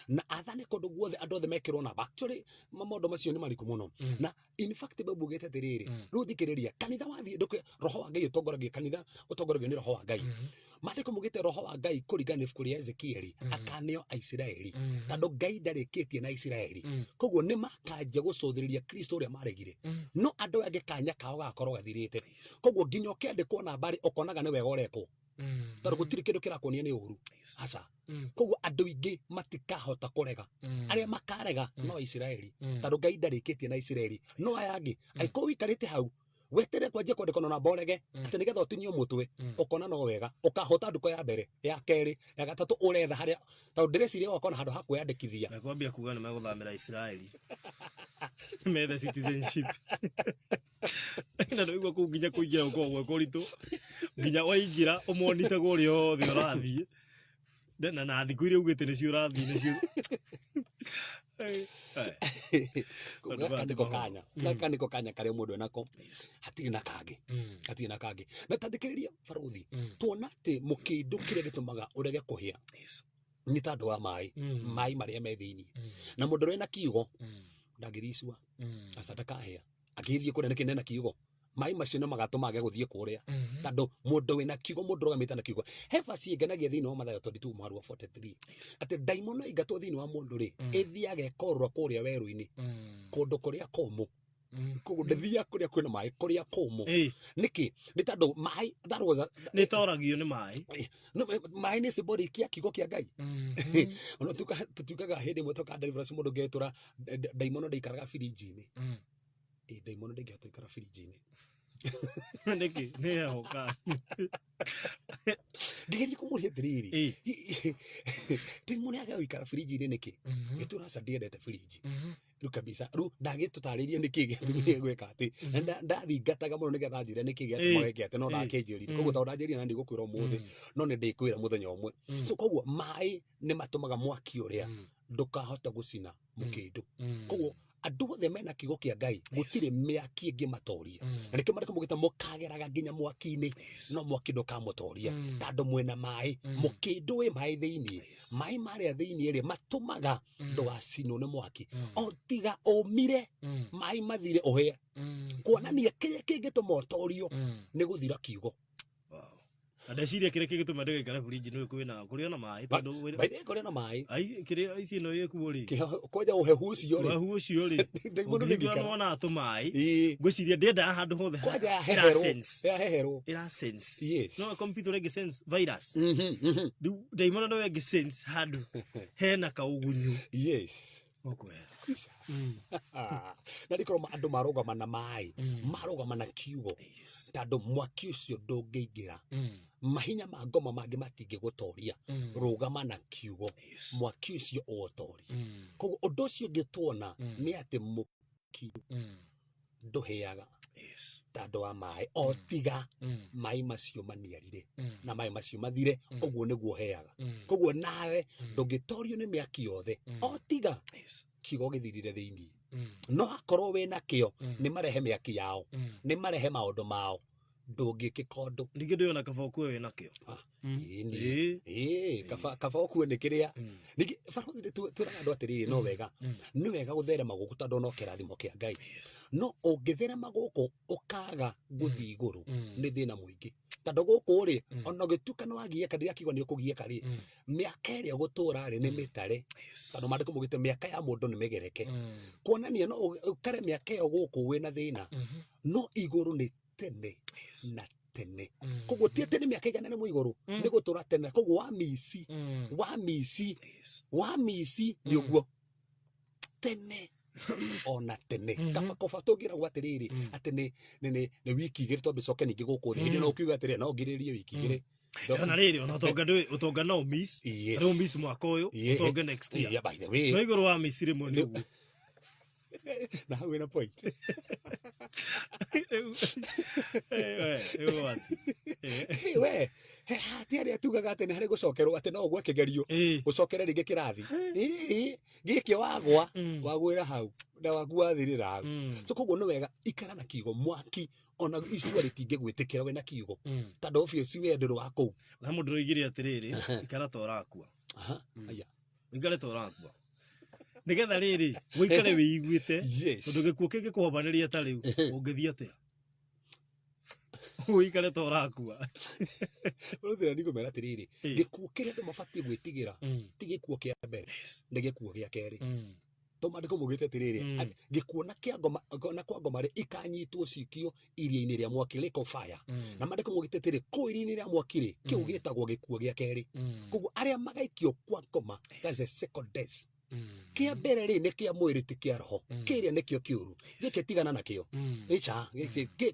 Speaker 1: na athane kundu guothe andu othe mekirwo na actually mamondo macio ni mariku muno na in fact babugete tiriri riu thikiriria kanitha wathie nduke roho wa Ngai utongoragia kanitha utongoragio ni roho wa Ngai Maandiko mugite roho wa Ngai kurigana ibuku ria Ezekieli akaneo Aisiraeli tando Ngai ndarikitie na Isiraeli koguo ni makanja gucuthiriria Kristo uria maregire no andu ange kanya kao gakorwo gathirite koguo nginya ukendikwo na bari ukonaga ni wega ureko tando gutiri kindu kirakonia ni uhuru aca koguo andu ingi matikahota kurega aria makarega no Isiraeli tando Ngai ndarikitie na Isiraeli no ayangi aiko wikarite hau wetere kwanje kwandikana na borege ati nigetha utinio mutwe ukona no wega ukahota nduko ya mbere ya keri ya gatatu uretha haria tondũ ndĩreciria wakona handũ ha kwĩyandĩkithia
Speaker 2: nakwambia kuga nĩ megũthamĩra Israeli methe citizenship na nĩguo kũu nginya kũingĩra gũkoragwo kũritũ nginya waingĩra ũmonitagwo ũrĩa othe ũrathiĩ na thikũ iria ugĩte nĩcio ũrathiĩ nĩcio
Speaker 1: kaniko kanya karia mundu enako hatiri na kangi na tandikiriria baruthi tuona ati mukindu kiria gitumaga urege kuhia ni tandu wa mai maria me thiini na mundu wena kiugo ndagiricua acandaka hia agithie kuria niki nena kiugo mai macio no magatumage guthie kuria tando mundu wina kiugo mundu rogamite na kiugo Cephas ngenagia thiini wa Mathayo 22 mwaru wa 43 ati daimono ingatwo thiini wa mundu ri ithiage korwa kuria weru-ini kundu kuria komu koguo ndithia kuria kwina mai kuria komu niki ni tando mai that was
Speaker 2: ni toragio ni mai
Speaker 1: ni symbolic kia kiugo kia Ngai ono tukaga hindi mwe toka deliverance mundu ngetura daimono ndaikaraga firijini daimono ndingĩikara firijini
Speaker 2: niki ni hoka
Speaker 1: ndigerie kumuria tiriri daimono yaga wikara firijini niki gitura sa ndiendete firiji riu kabisa riu ndagitutaririe niki gitumire gwika ati ndathingataga muno nigetha njire niki giatumaga giate no ndakenjirite koguo tondu ndanjiria na ndigukwira umuthi no ni ndikwira muthenya umwe so koguo mai ni matumaga mwaki uria ndukahota gucina mukindu koguo andu othe mena kiugo kia Ngai gutire miaki ingi matoria na nikio mariko mugita mukageraga nginya mwaki-ini no mwaki ndukamutoria tando mwena mai mukindu wi mai thiini mai maria thiini ri matumaga ndugacinwo ni mwaki o tiga umire mai mathire uhie kuonania kiria kingituma utorio ni guthira kiugo
Speaker 2: ndeciria kiria kigituma ndigikara fridge no kuria na mai tondu
Speaker 1: kuria na mai
Speaker 2: ai kiria ici no yekuo ri
Speaker 1: koja uhehu ucio ri
Speaker 2: mundu ndikana atu mai ngwiciria ndienda handu hothe
Speaker 1: koja heheru
Speaker 2: ira sense
Speaker 1: yes
Speaker 2: no computer regi sense virus daimono no regi sense handu hena kaugunyu
Speaker 1: yes
Speaker 2: okwera
Speaker 1: na ndikorwo andu marugama na mai marugama na kiugo tando mwaki ucio ndungiingira mahinya ma ngoma mangi matingi gutoria rugama na kiugo mwaki ucio utoria koguo undu ucio ngituona ni ati mukindu nduheaga
Speaker 2: Yes.
Speaker 1: tando wa mai o tiga mai macio maniarire na mai macio mathire oguo niguo heaga koguo nawe ndungitorio ni miaki yothe o tiga kigo githirire thiini no akorwo wina kio ni marehe miaki yao ni marehe maundu mao ndungikikondo
Speaker 2: Ningi ndiona kaba ukue wina kio
Speaker 1: kaba ukue ni kiria ningi baruthi turaga andu atiriri no wega ni wega gutherema guku tondu no kirathimo kia Ngai no ungitherema guku ukaga guthi iguru ni thina muingi tondu guku ri ona gituka no wagie kadira kigo ni ukugieka ri miaka iria gutura ri ni mitare tondu mandiko mugite miaka ya mundu ni migereke kuonania no ukare miaka yo guku wina thina no iguru ni tene na tene koguo tie tene miaka igana ni iguru ni gutura tene koguo wa misi ni uguo tene ona tene kaba kofa tugira gwatiriri ati ni wiki igiri to bicoke ningi guku thiri no ukiuga atiri no ngiririe wiki igiri
Speaker 2: Ona riri ona utonga no miss ro miss mwaka uyu utonga next year
Speaker 1: by the way
Speaker 2: no iguru wa miss rimwe ni uguo
Speaker 1: na hau ina point we hati aria tugaga ati ni hari gucokerwo ati no gwa kigerio gucokere ringi kirathi giki wagwira hau na wagua thirira hau so koguo no wega ikara na kigo mwaki ona icua ritingi gwitikira we na kigo tondu ofio si we nduru wa kuu
Speaker 2: na mundu roigire atiriri ikara to rakua
Speaker 1: aya
Speaker 2: ikara to rakua nigetha riri wikare wiiguite tondu gikuo kingikuhobaniria ta riu ungithia atia wikare to rakua
Speaker 1: uruthira ndiko mera atiriri gikuo kiria andu mabatie gwitigira ti gikuo kia mbere ni gikuo gia keri to mandiko mugite atiriri gikuo na kia ngoma na kwa ngoma ri ikanyitwo cikio iria-ini ria mwaki lake of fire na mandiko mugite atiri ku iria-ini ria mwaki ri kiu gitagwo gikuo gia keri koguo aria magaikio kwa ngoma that's a second death kia mbere ri ni kia mwiri ti kia roho kiria nikio kiuru giki tigana nakio icha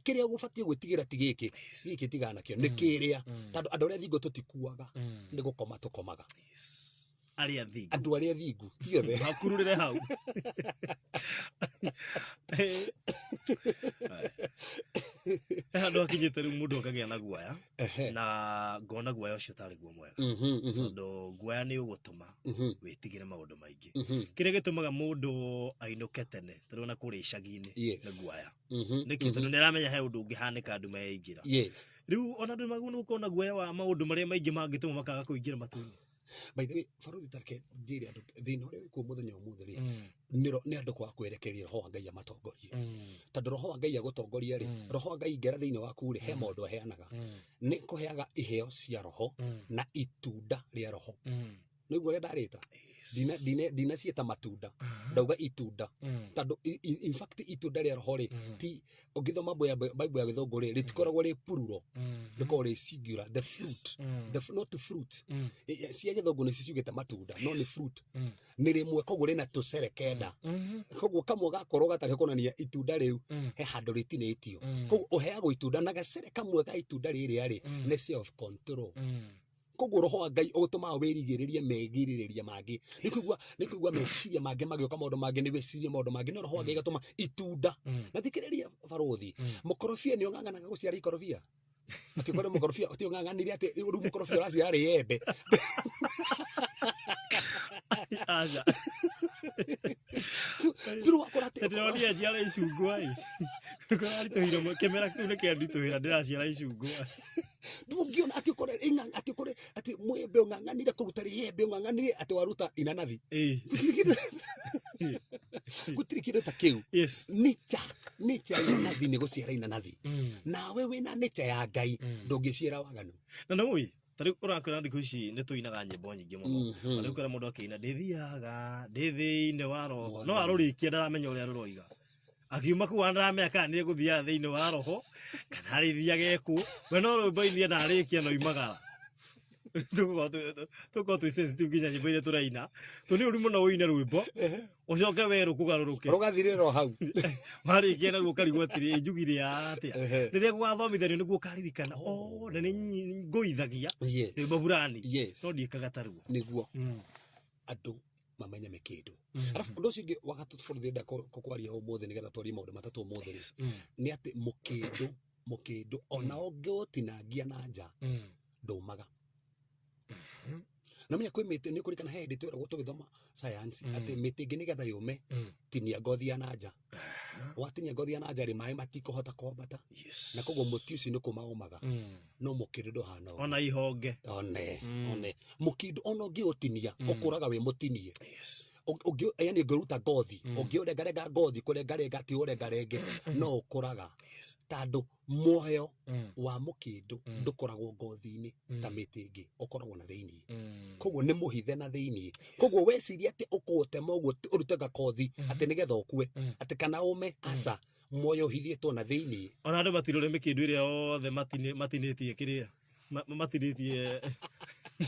Speaker 1: kiria ugubatie gwitigira ti giki tigana nakio ni kiria tondu andu aria thingo tutikuaga ni gukoma tukomaga
Speaker 2: aria thingu
Speaker 1: andu aria thingu ti othe
Speaker 2: bakururire hau andu akinyite riu mundu akagia na guaya na ngona guaya ucio tari guo mwega tondu guaya ni ugutuma witigire maundu maingi kiria gitumaga mundu ainuke tene tondu na kuri icagi-ini ni guaya niki tondu niramenya he undu ungihanika andu meingira riu ona ndu magunu ukona guaya wa maundu maria maingi mangituma makaga kuingira matuni.
Speaker 1: By the way, Faruthi tareke njiri andu thina uria wikuo muthenya umuthi ri ni andu kwa kwerekeria roho wa Ngai amatongorie tondu roho wa Ngai agutongoria ri roho wa Ngai ingera thiini waku ri he maundu aheanaga ni kuheaga iheo cia roho na itunda ria roho niguo ria ndarita dina cieta matunda ndauga itunda tondu in fact itunda ria roho ri ti ungithoma Bible ya githungu ri ritikoragwo ri pururo rikoragwo ri singular the fruit not fruit cia githungu ni ciugite matunda no ni fruit ni rimwe koguo rina tucere kenda koguo kamwe gakorwo gatari kuonania itunda riu he handu ritinitio koguo uheagwo itunda na gacere kamwe ga itunda riria ri ni self control koguo roho wa Ngai ugutumaga wirigiririe megiririria mangi nikuigua meciria mangi magioka maundu mangi ni weciria maundu mangi no roho wa Ngai gatuma itunda na thikiriria Faruthi mukorofia ni ung'ang'anaga guciara ikorofia ati ukore mukorofia ati ung'ang'anire ati ru mukorofia uraciara riembe
Speaker 2: aja
Speaker 1: turu wakora ati
Speaker 2: ndironi aciara icungwa kwari tuhira kemera kiu ni kiandituhira ndiraciara icungwa
Speaker 1: ndungiona ati ukore ati ukore ati mwembe ung'ang'anire kuruta riembe ung'ang'anire ati waruta inanathi gutirikire ta kiu nature ya inanathi ni guciara inanathi nawe wina nature ya Ngai ndungiciara waganu
Speaker 2: na no tari urakora thiku ici ni tuinaga nyimbo nyingi muno ariu kora mundu akina ndithiaga ndithiine wa roho no arurikia ndaramenya uria ruroiga akiuma ku andaramenya kana ni guthia thiine wa roho kana arithia geku we no rwimbo-ini na arikia no imagara tuko tu sensitive ginya nyimbo ile turaina tuni uri muno uine rwimbo ucoke weru kugaruruke
Speaker 1: rugathiriro hau
Speaker 2: marikia na gukarigwo atiri njugire atia riria gwathomithanio niguo karirikana na ni ngoithagia rwimbo burani no ndikaga taruo
Speaker 1: niguo andu mamenya Mukindu alafu ndo singe wakati tufundida kokwaria umuthi nigetha twari maundu matatu umuthi ni ati Mukindu ona ongeotinangia na nja ndumaga na menya kwi miti ni kurikana hindi twiragwo tugithoma science ati miti ingi nigetha yume tinia ngothi ya nanja watinia ngothi ya nanja ri mai matikuhota kwambata na koguo muti ucio ni kumaumaga no Mukindu nduhana
Speaker 2: ona ihonge
Speaker 1: one Mukindu ona ongeotinia ukuraga wi mutinie yani ungeruta ngothi ungiurengarenga ngothi kurengarenga ti urengarenge no ukuraga tando muoyo wa Mukindu ndukoragwo ngothi-ini ta miti ingi ukoragwo na thiini koguo ni muhithe na thiini koguo weciria ati ukutema uguo urute gakothi ati nigetha ukue ati kana ume aca muoyo uhithitwo na thiini
Speaker 2: ona andu matirore Mukindu iria othe matinitie kiria matinitie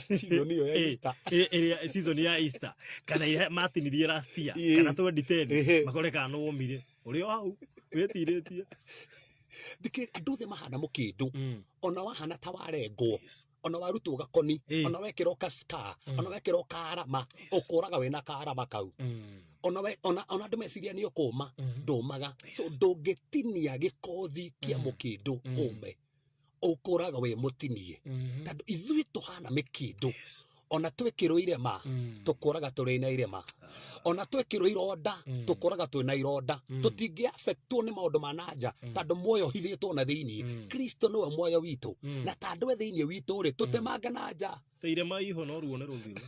Speaker 1: season iyo ya Easter
Speaker 2: iria season ya Easter kana iria matinirie last year kana 2010 makore kana umire uri hau wetiritie
Speaker 1: dike andu othe mahana Mukindu ona wahana ta warengwo ona warutwo gakoni ona wekirwo kaska ona wekirwo karama ukuraga wina karama kau ona andu meciria ni ukuma ndumaga so ndungitinia gikothi kia Mukindu ume ukuraga we mutinie tondu ithui tuhana Mukindu ona twekirwo irema tukuraga turi na irema ona twekirwo ironda tukuraga twi na ironda tutingi affectwo ni maundu mananja tondu muoyo hithitwo na thiini Kristo niwe muoyo witu na tondu we thiini witu ri tutemanga na nja
Speaker 2: irema iho no ruone ruthiru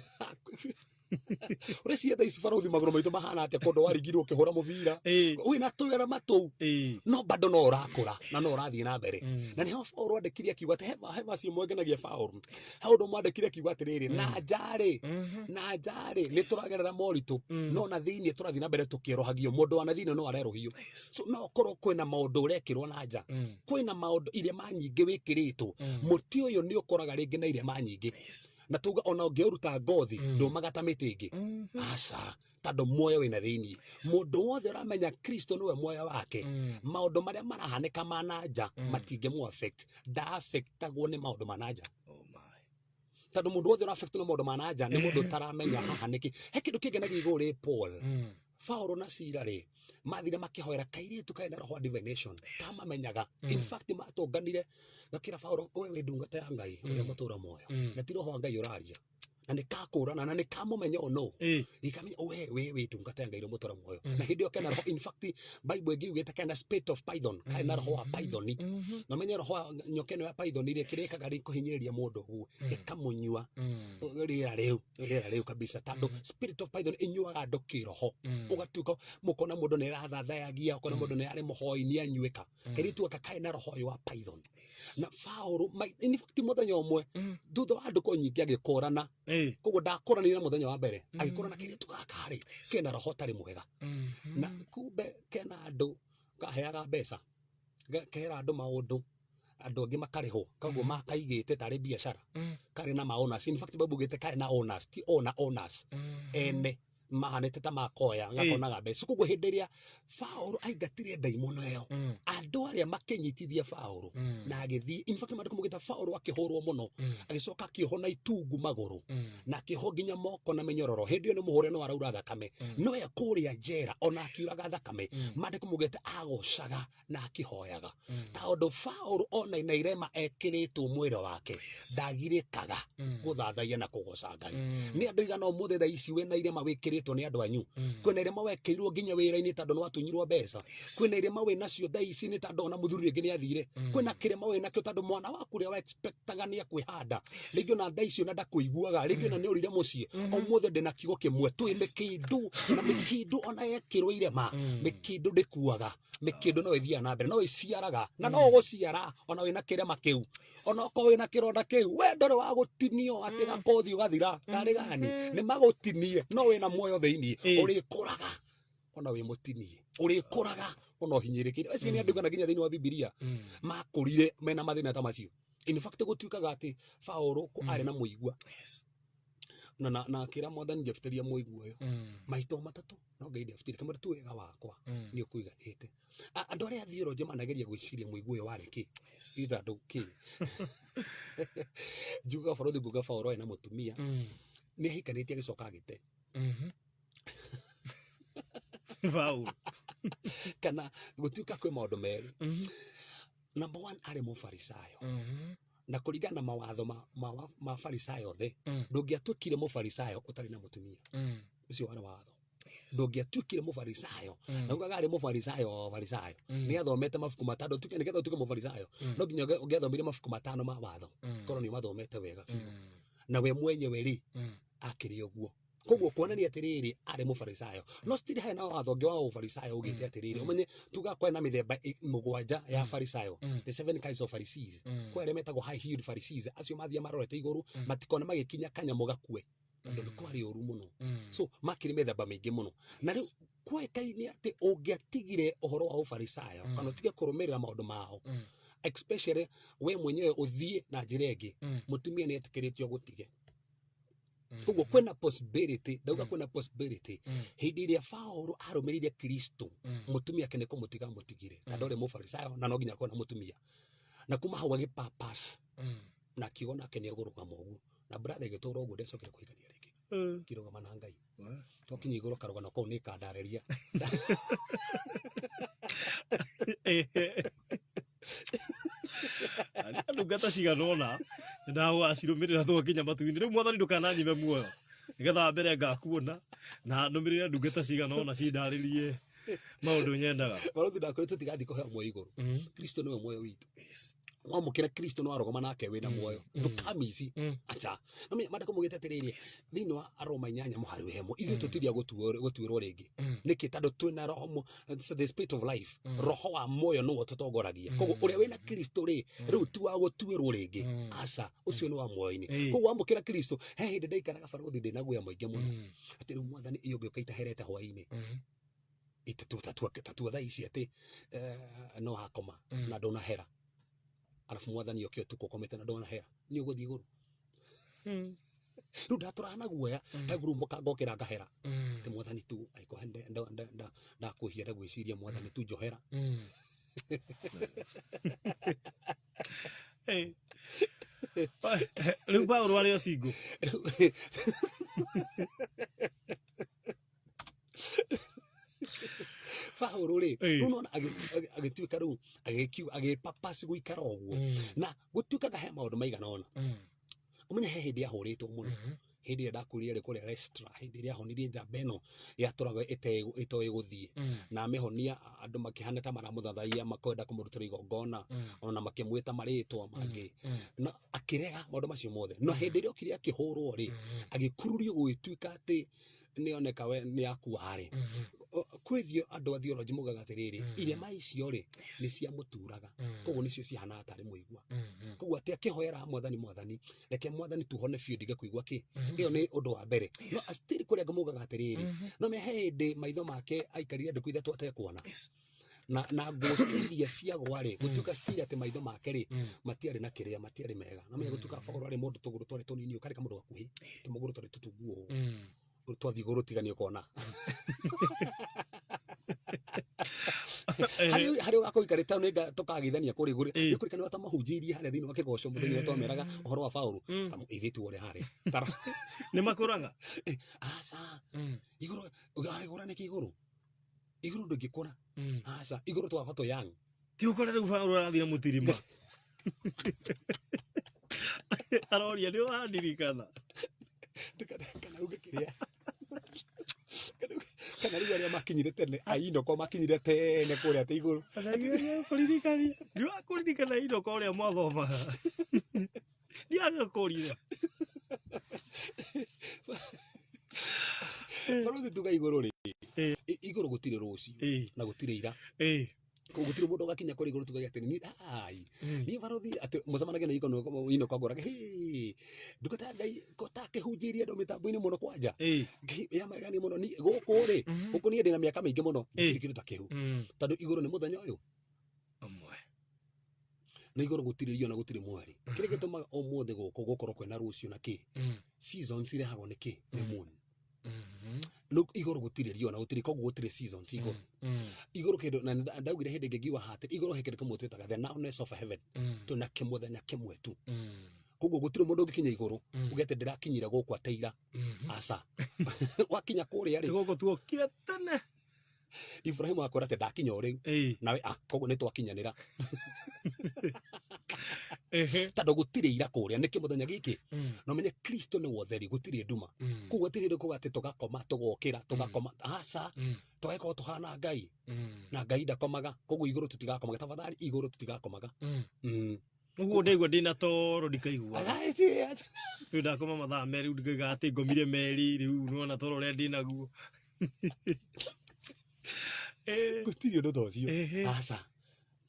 Speaker 1: ureci tha ici baruthi maguru maitu mahana atia kundu warigirwo ukihura mubira wina twira matu no bado no urakura na no urathie na mbere na niho Paulo andikiria kiuga ati hema cio mwengenagia Paulo haundo mwandikiria kiuga atiriri na njari ni turagerera moritu no na thiini turathie na mbere tukirohagio mundu wa na thiini no arerohio so no korwo kwina maundu urekirwo na nja kwina maundu iria manyingi wikiritwo muti uyu ni ukoraga ringi na iria manyingi na tuga ona ungiuruta ngothi ndumaga ta miti ingi aca tondu muoyo wina thiini mundu wothe uramenya Kristo niwe muoyo wake maundu maria marahanika mananja matinge mu affect da affectagwo ni maundu mananja tondu mundu wothe uraffectwo ni maundu mananja ni mundu taramenya haha niki he kindu kingenagia iguri Paul Paulo na Sila ri mathire makihoera kairitu kaina roho divination kama menyaga in fact matonganire gakira Paulo we ndungata ya Ngai uria mutura moyo na ti roho Ngai uraria na nikakurana na nikamumenya ono ikamenya we ndungata ya Ngai uria mutura moyo na hindi yo kana roho in fact Bible igigita kana spirit of python kana roho wa python na menya roho nyokeno ya python ile kirekaga ri kuhinyiriria mundu hu ikamunyua rira riu kabisa tando spirit of python inyuaga andu kiroho ugatuka mukona mundu ni rathathayagia ukona mundu ni ari muhoi ni anyuika kiritu akakai na roho wa python na Paulo in fact muthenya umwe thutha wa andu konyingi agikorana koguo ndakoranire muthenya wa mbere agikorana kiritu gakari kena roho tari mwega na kumbe kena andu kaheaga mbeca gakera andu maundu andu angi makariho koguo makaigite tari biashara kari na maonas in fact Bible gite kari na onas ti onas ene mahanete ta makoya ngakonaga mbeca koguo hindi iria Paulo aingatire ndaimono iyo andu aria makenyitithia Paulo na agithii in fact mandu kumugita Paulo akihurwo muno agicoka akiho na itungu maguru na akiho nginya moko na menyororo hindi iyo ni muhure no araura thakame no ya kuria njera ona akiuraga thakame mandu kumugita agocaga na akihoyaga tondu Paulo ona ina irema ekiritwo mwiri wake ndagirikaga guthathaia na kugoca Ngai ni andu igana umuthe tha ici wina irema wikiritwo ni andu anyu kwina irema wekirwo nginya wira-ini tondu no watunyirwo mbeca kwina irema wina cio tha ici ni tondu ona muthuri ngi ni athire kwina kirema wina kio tondu mwana waku ria wa expectaga ni akwihanda ringi ona tha ici ona ndakuiguaga ringi ona ni urire mucii umuthe ndina kiugo kimwe twi Mukindu na Mukindu ona yekirwo irema Mukindu ndikuaga Mukindu no ithia na mbere no iciaraga na no guciara ona wina kirema kiu ona ko wina kironda kiu we ndore wa gutinio ati gakothi ugathira kari gani ni magutinie no wina muoyo thiini uri kuraga ona wi mutinie uri kuraga ona hinyirikire eci ni andu kana nginya thiini wa Biblia makurire mena mathina ta macio in fact gutuikaga ati Paulo ko ari na muigua na kira mwathani njefteria muigua uyo maito matatu no Ngai ndefteria kamwe tu wega wakwa ni ukuiganite andu aria theology manageria gwiciria muigua uyo wari ki itha nduki juga Paulo ena mutumia ni hikanitie agicoka agite
Speaker 2: Wow.
Speaker 1: Kana gutuika kwe maundu meri. Number 1 ari mufarisayo. Na kuringana na mawatho ma farisayo the ndungiatukire mufarisayo utari na mutumia. Ucio wari watho. Ndungiatukire mufarisayo. Na ugaga ari mufarisayo farisayo. Ni athomete mabuku matano tuke nigetha utuke mufarisayo. No nginya ungiathomire mabuku matano ma watho. Korwo ni mathomete wega biũ. Na we mwenyewe ri akiri uguo. Koguo kuonania atiriri ari mufarisayo. No still he na watho ngi wa ufarisayo ugite atiriri. Umenye tuga kwena mithemba mugwanja ya farisayo. The 7 kinds of Pharisees. Kwa ere metagwo high heeled Pharisees. Acio mathia marorete iguru matikona magikinya kanyamu gakue. Tondu ni kwari uru muno. So makiri mithemba mingi muno. Na riu kwekaini ati ungiatigire uhoro wa ufarisayo kana utige kurumirira maundu mao. Especially we mwenyewe uthie na njira ingi. Mutumia ni etikiritio gutige. Koguo kwena possibility, ndauga kwena possibility. Hindi iria Paulo arumiririe Kristo, mutumia kene kumutiga mutigire. Na ndore mufarisayo na no nginya kona mutumia. Na kuma hau agipurpose. Na kiona kene guruga mogu. Na brother gitoro uguo ndecokire kuigania ringi. Kirugama na Ngai. Tokinye iguru karugana ko ni kandareria.
Speaker 2: Ndungata ciganona ndawa acirumirira thukinya matu-ini riu mwathani ndukananyime muoyo nigetha mbere ngakuona na ndumirire ndungata ciganona cindaririe maundu nyendaga
Speaker 1: baruthi ndakorete tutigathi kuhe muoyo iguru. Kristo niwe muoyo witu. Wamukira Kristo no arogoma nake wina muoyo ndukamici acha no me madako mugite atiriri thini wa Aroma 8 muhari wehemo ithu tutiria gutuirwo ringi niki tando twina roho the spirit of life roho wa muoyo no tutongoragia koguo uria wina Kristo ri riu tu wa gutuirwo ringi acha ucio ni wa muoyo-ini koguo wamukira Kristo he hindi ndaikaraga baruthi ndina guya muingi muno ati riu mwathani iyo ngioka itaherete hwaini tatu tha ici ati no hakoma na ndona hera. Alafu mwathani okio tuko komete na ndona hera ni uguthi iguru. Riu ndaturana guoya eguru mukangokira ngahera. Ti mwathani tu aiko hende ndakuhia ndagwiciria mwathani tu johera.
Speaker 2: Riu Paulo wari ocingo.
Speaker 1: Paulo ri unaona agituika riu agipapasi guikara uguo na gutuikaga he maundu maigana ona. Umenya he hindi ahuritwo muno hindi ria ndakurire ri kuria Lestra hindi ria honirie njamba ino yaturaga itoe guthie na amehonia andu makihana ta maramuthathaia makwenda kumurutira igongona ona makimwita maritwa mangi na akirega maundu macio mothe no hindi ria okire akihurwo ri agikururio gwituika ati nioneka we ni akuari kwithio andu a theology mugaga atiriri irema icio ri ni cia muturaga koguo nicio cihana atari muigua koguo ati akihoera mwathani reke mwathani tuhone biu ndige kuigua ki iyo ni undu wa mbere no astiri kuria mugaga atiriri no me hindi maitho make aikarire andu kwitha twatekuona na ngociria cia gwari gutuka stiri ati maitho make ri matiari na kiria matiari mega na me gutuka Paulo ari mundu tuguru twari tunini ukarika mundu gakuhi ti muguru twari tutunguo twathi iguru tigani ukona hari ugakoikarita niga tukagithania kuri iguru ikurikani wata mahunjirie haria thini wa kigoco muthenya twameraga uhoro wa Paulo ithitu wore hari
Speaker 2: ni makuraga
Speaker 1: asa iguru ugagura niki iguru ndungikura asa iguru twa bato yang
Speaker 2: ti ukore riu Paulo arathire mutirima aroria ni urandirikana
Speaker 1: kana ugekiria kana riu aria makinyire tene ainoko makinyire tene kuria ati iguru
Speaker 2: kuririkania riu akuririkana ainoko uria mwathoma ni agakorire
Speaker 1: baruthi tuga iguru ri iguru gutire rucio na gutire ira gutire mundu gakinya kuri iguru tuga ati ni ni baruthi ati mucemanagia na ino kwaguraga ndukata Ngai kotake hunjiria ndo mitambo-ini muno kwanja ya magani muno ni gukuri guku ni ndina miaka mingi muno kiru ta kiu tondu iguru ni muthenya uyu amwe na iguru gutiririo na gutiri mweri kire gituma umuthi guku gukorwo kwena rucio na ki seasons irehagwo ni ki ni moon no iguru gutiririo na gutiri koguo gutiri seasons iguru kindu na ndaugire hindi ngiwa hati iguru hekere kumutwitaga the nowness of heaven to na kimuthenya kimwe tu koguo gutiri mundu ngikinya iguru ugete ndirakinyira guku ateira aca wakinya kuria ri
Speaker 2: gogo tuokire tene
Speaker 1: Ibrahim akora ati ndakinya uri nawe koguo ni twakinyanira tando gutire ira kuria niki muthenya giki no menye Kristo ni wotheri gutire nduma koguo tire ndo ati tugakoma tugokira tugakoma aca tweko tuhana Ngai na Ngai ndakomaga koguo iguru tutigakomaga tafadhali iguru tutigakomaga
Speaker 2: Uguo ndigua ndina toro ndikaigua riu ndakoma mathaa meri ndikaiga ati ngomire meri riu nuona toro uria ndinaguo
Speaker 1: gutire ndo tocio aca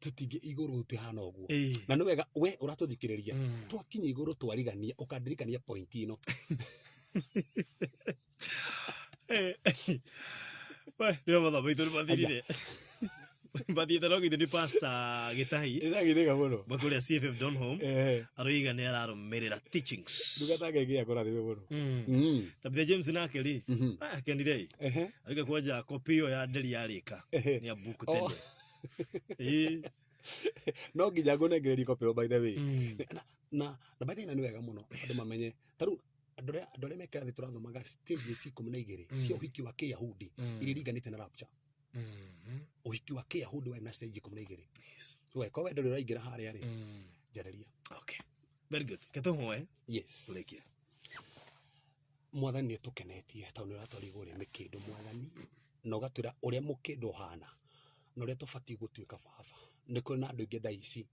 Speaker 1: tutige iguru tihana uguo na no wega we uratuthikiriria twakinya iguru twarigania ukandirikania point ino
Speaker 2: we ndio mathaa maitu ni mathirire Bathiete no githini pastor Gitahi
Speaker 1: ndagithega muno
Speaker 2: bakuria CFF Donholm aroiga ni ararumirira teachings
Speaker 1: ndugatage gia kora thiwe muno
Speaker 2: tabitha James nake ri kendirei ariga kwaja kopio ya nderi yarika ni abuku tene
Speaker 1: no nginya ngunengereria kopio by the way na by the way ni wega muno andu mamenye taru andore meka thi turathomaga stages 12 cia uhiki wa Kiyahudi iriringanite na rapture uhiki wa Kiyahudi wa na stage 12 we ko wendo riraingira haria ri jareria
Speaker 2: okay very good ketohoe
Speaker 1: yes
Speaker 2: lekia
Speaker 1: mwathani tukenetie tauni ratwari gure mikindu mwathani no gatura uria mukindu hana no ria tufati gutuika baba niko na andu ingi thaici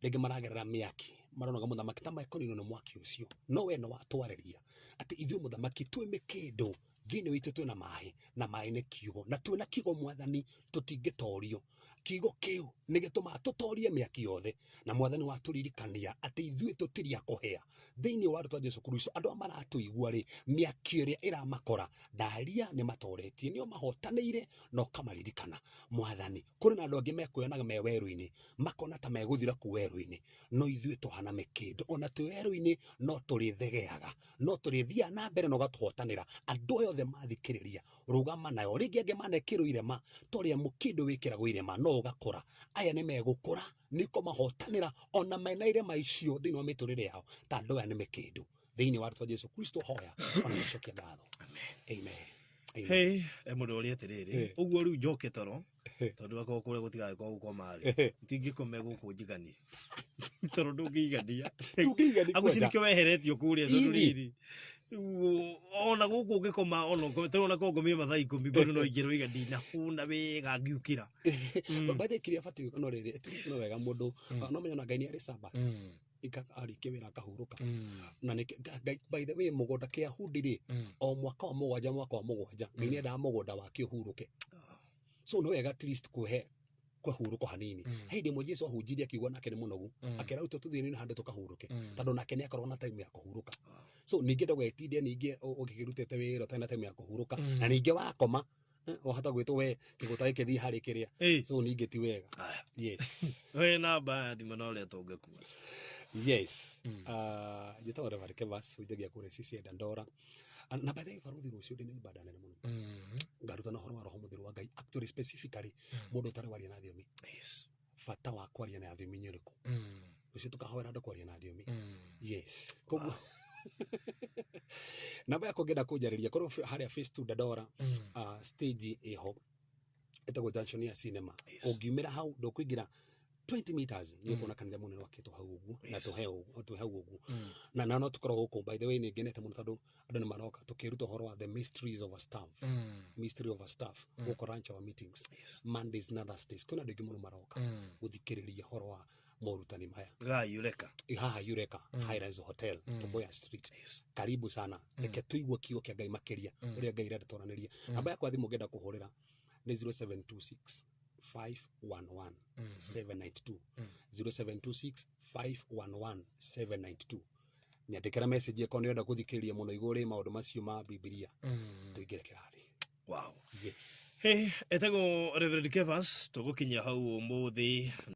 Speaker 1: rege maragerera miaki maronaga muthamaki ta maekonino no mwaki ucio no we no watwareria ati ithu muthamaki twi mikindu thini witu twina na mai ni kiugo na twina kiugo mwathani tutingitorio kiugo kiu nigituma tutorie miaki yothe na mwathani waturirikania ati ithu tutiria kuhea thini wa rutwa Jesu Kristo andu amaratuigua ri miaki iria iramakora ndaria ni matoretie nio mahotaneire no kamaririkana mwathani kuri na andu angi mekuonaga me weru-ini makona ta meguthira ku weru-ini no ithu tuhana mikindu ona tu weru-ini no turithigeaga no turithia na mbere no gatuhotanira andu yothe mathikiriria rugama nayo ringi angi manekiru irema toria mukindu wikiragwo irema no ugakora aya ni megukura niko mahotanira ona mena irema icio thini wa miturire yao ta andu aya ni mikindu thini wa rutwa Jesu Kristo hoya ona macokia ngatho amen
Speaker 2: hey mundu uri atiriri uguo riu njoke toro tondu wako kure gutigae kwa gukoma ri tingikome guku njigani toro ndungigania agucinikio weheretio kuria thuriri ona guku ngikoma ona tona ko ngomire mathaa 10 bado no ingiro iga ndina huna wega ngiukira
Speaker 1: bathe kiria fati no riri at least no wega mundu no menya na Ngai ni ari Sabbath ari kewira kahuruka na by the way mugonda Kiyahudi ri o mwaka wa mugwanja Ngai ni enda mugonda wa kihuruke so no wega at least kuhe kwahuruko hanini heidi mo Jesu ahunjirie kiugo nake ni munogu akera uto tuthini ni hande tukahuruke tando nake ni akorwo na time ya kuhuruka so ninge ndogetidia ninge ugikirutete wira tena time ya kuhuruka na ninge wakoma wahata gwitwo we kiguta gikithi hari kiria so ninge ti wega yes
Speaker 2: we na ba thimo no le tungekua
Speaker 1: yes jitawara var Cephas ujagia kure sisi Dandora na by the way faruthi rucio ndi ni ibada nene muno ngaruta na horo wa roho muthiru wa Ngai actually specifically mundu tare waria na thiomi
Speaker 2: yes
Speaker 1: fata wa kwaria na thiomi nyiriku ucio tukahawera ndo kwaria na thiomi yes koguo na baya kugenda kujariria korwo haria face to Dandora stage iho etagwo junction ya cinema ungiumira hau ndo kuingira 20 meters ni ukona kanitha munene wakitwo hau uguo na tuheu uguo na no tukorwo huko by the way ni ngenete muno tondu andu ni maroka tukiruta horo wa the mysteries of a staff mystery of a staff go Karanja wa meetings Mondays na Thursdays kuna ndu muno maroka guthikiriria horo wa morutani maya yureka high rise hotel Toboya Street karibu sana reke tuigwe kiugo kia Ngai makiria uria Ngai renda twaraniria namba yakwa thimu ngenda kuhurira ni 0726 511 792 0726 511 792 nyandikira message yako ni wenda kuthikiriria muno iguri maundu macio ma Biblia tuigire kirathi
Speaker 2: wow
Speaker 1: yes
Speaker 2: hey etego Reverend Cephas tugukinya hau umuthi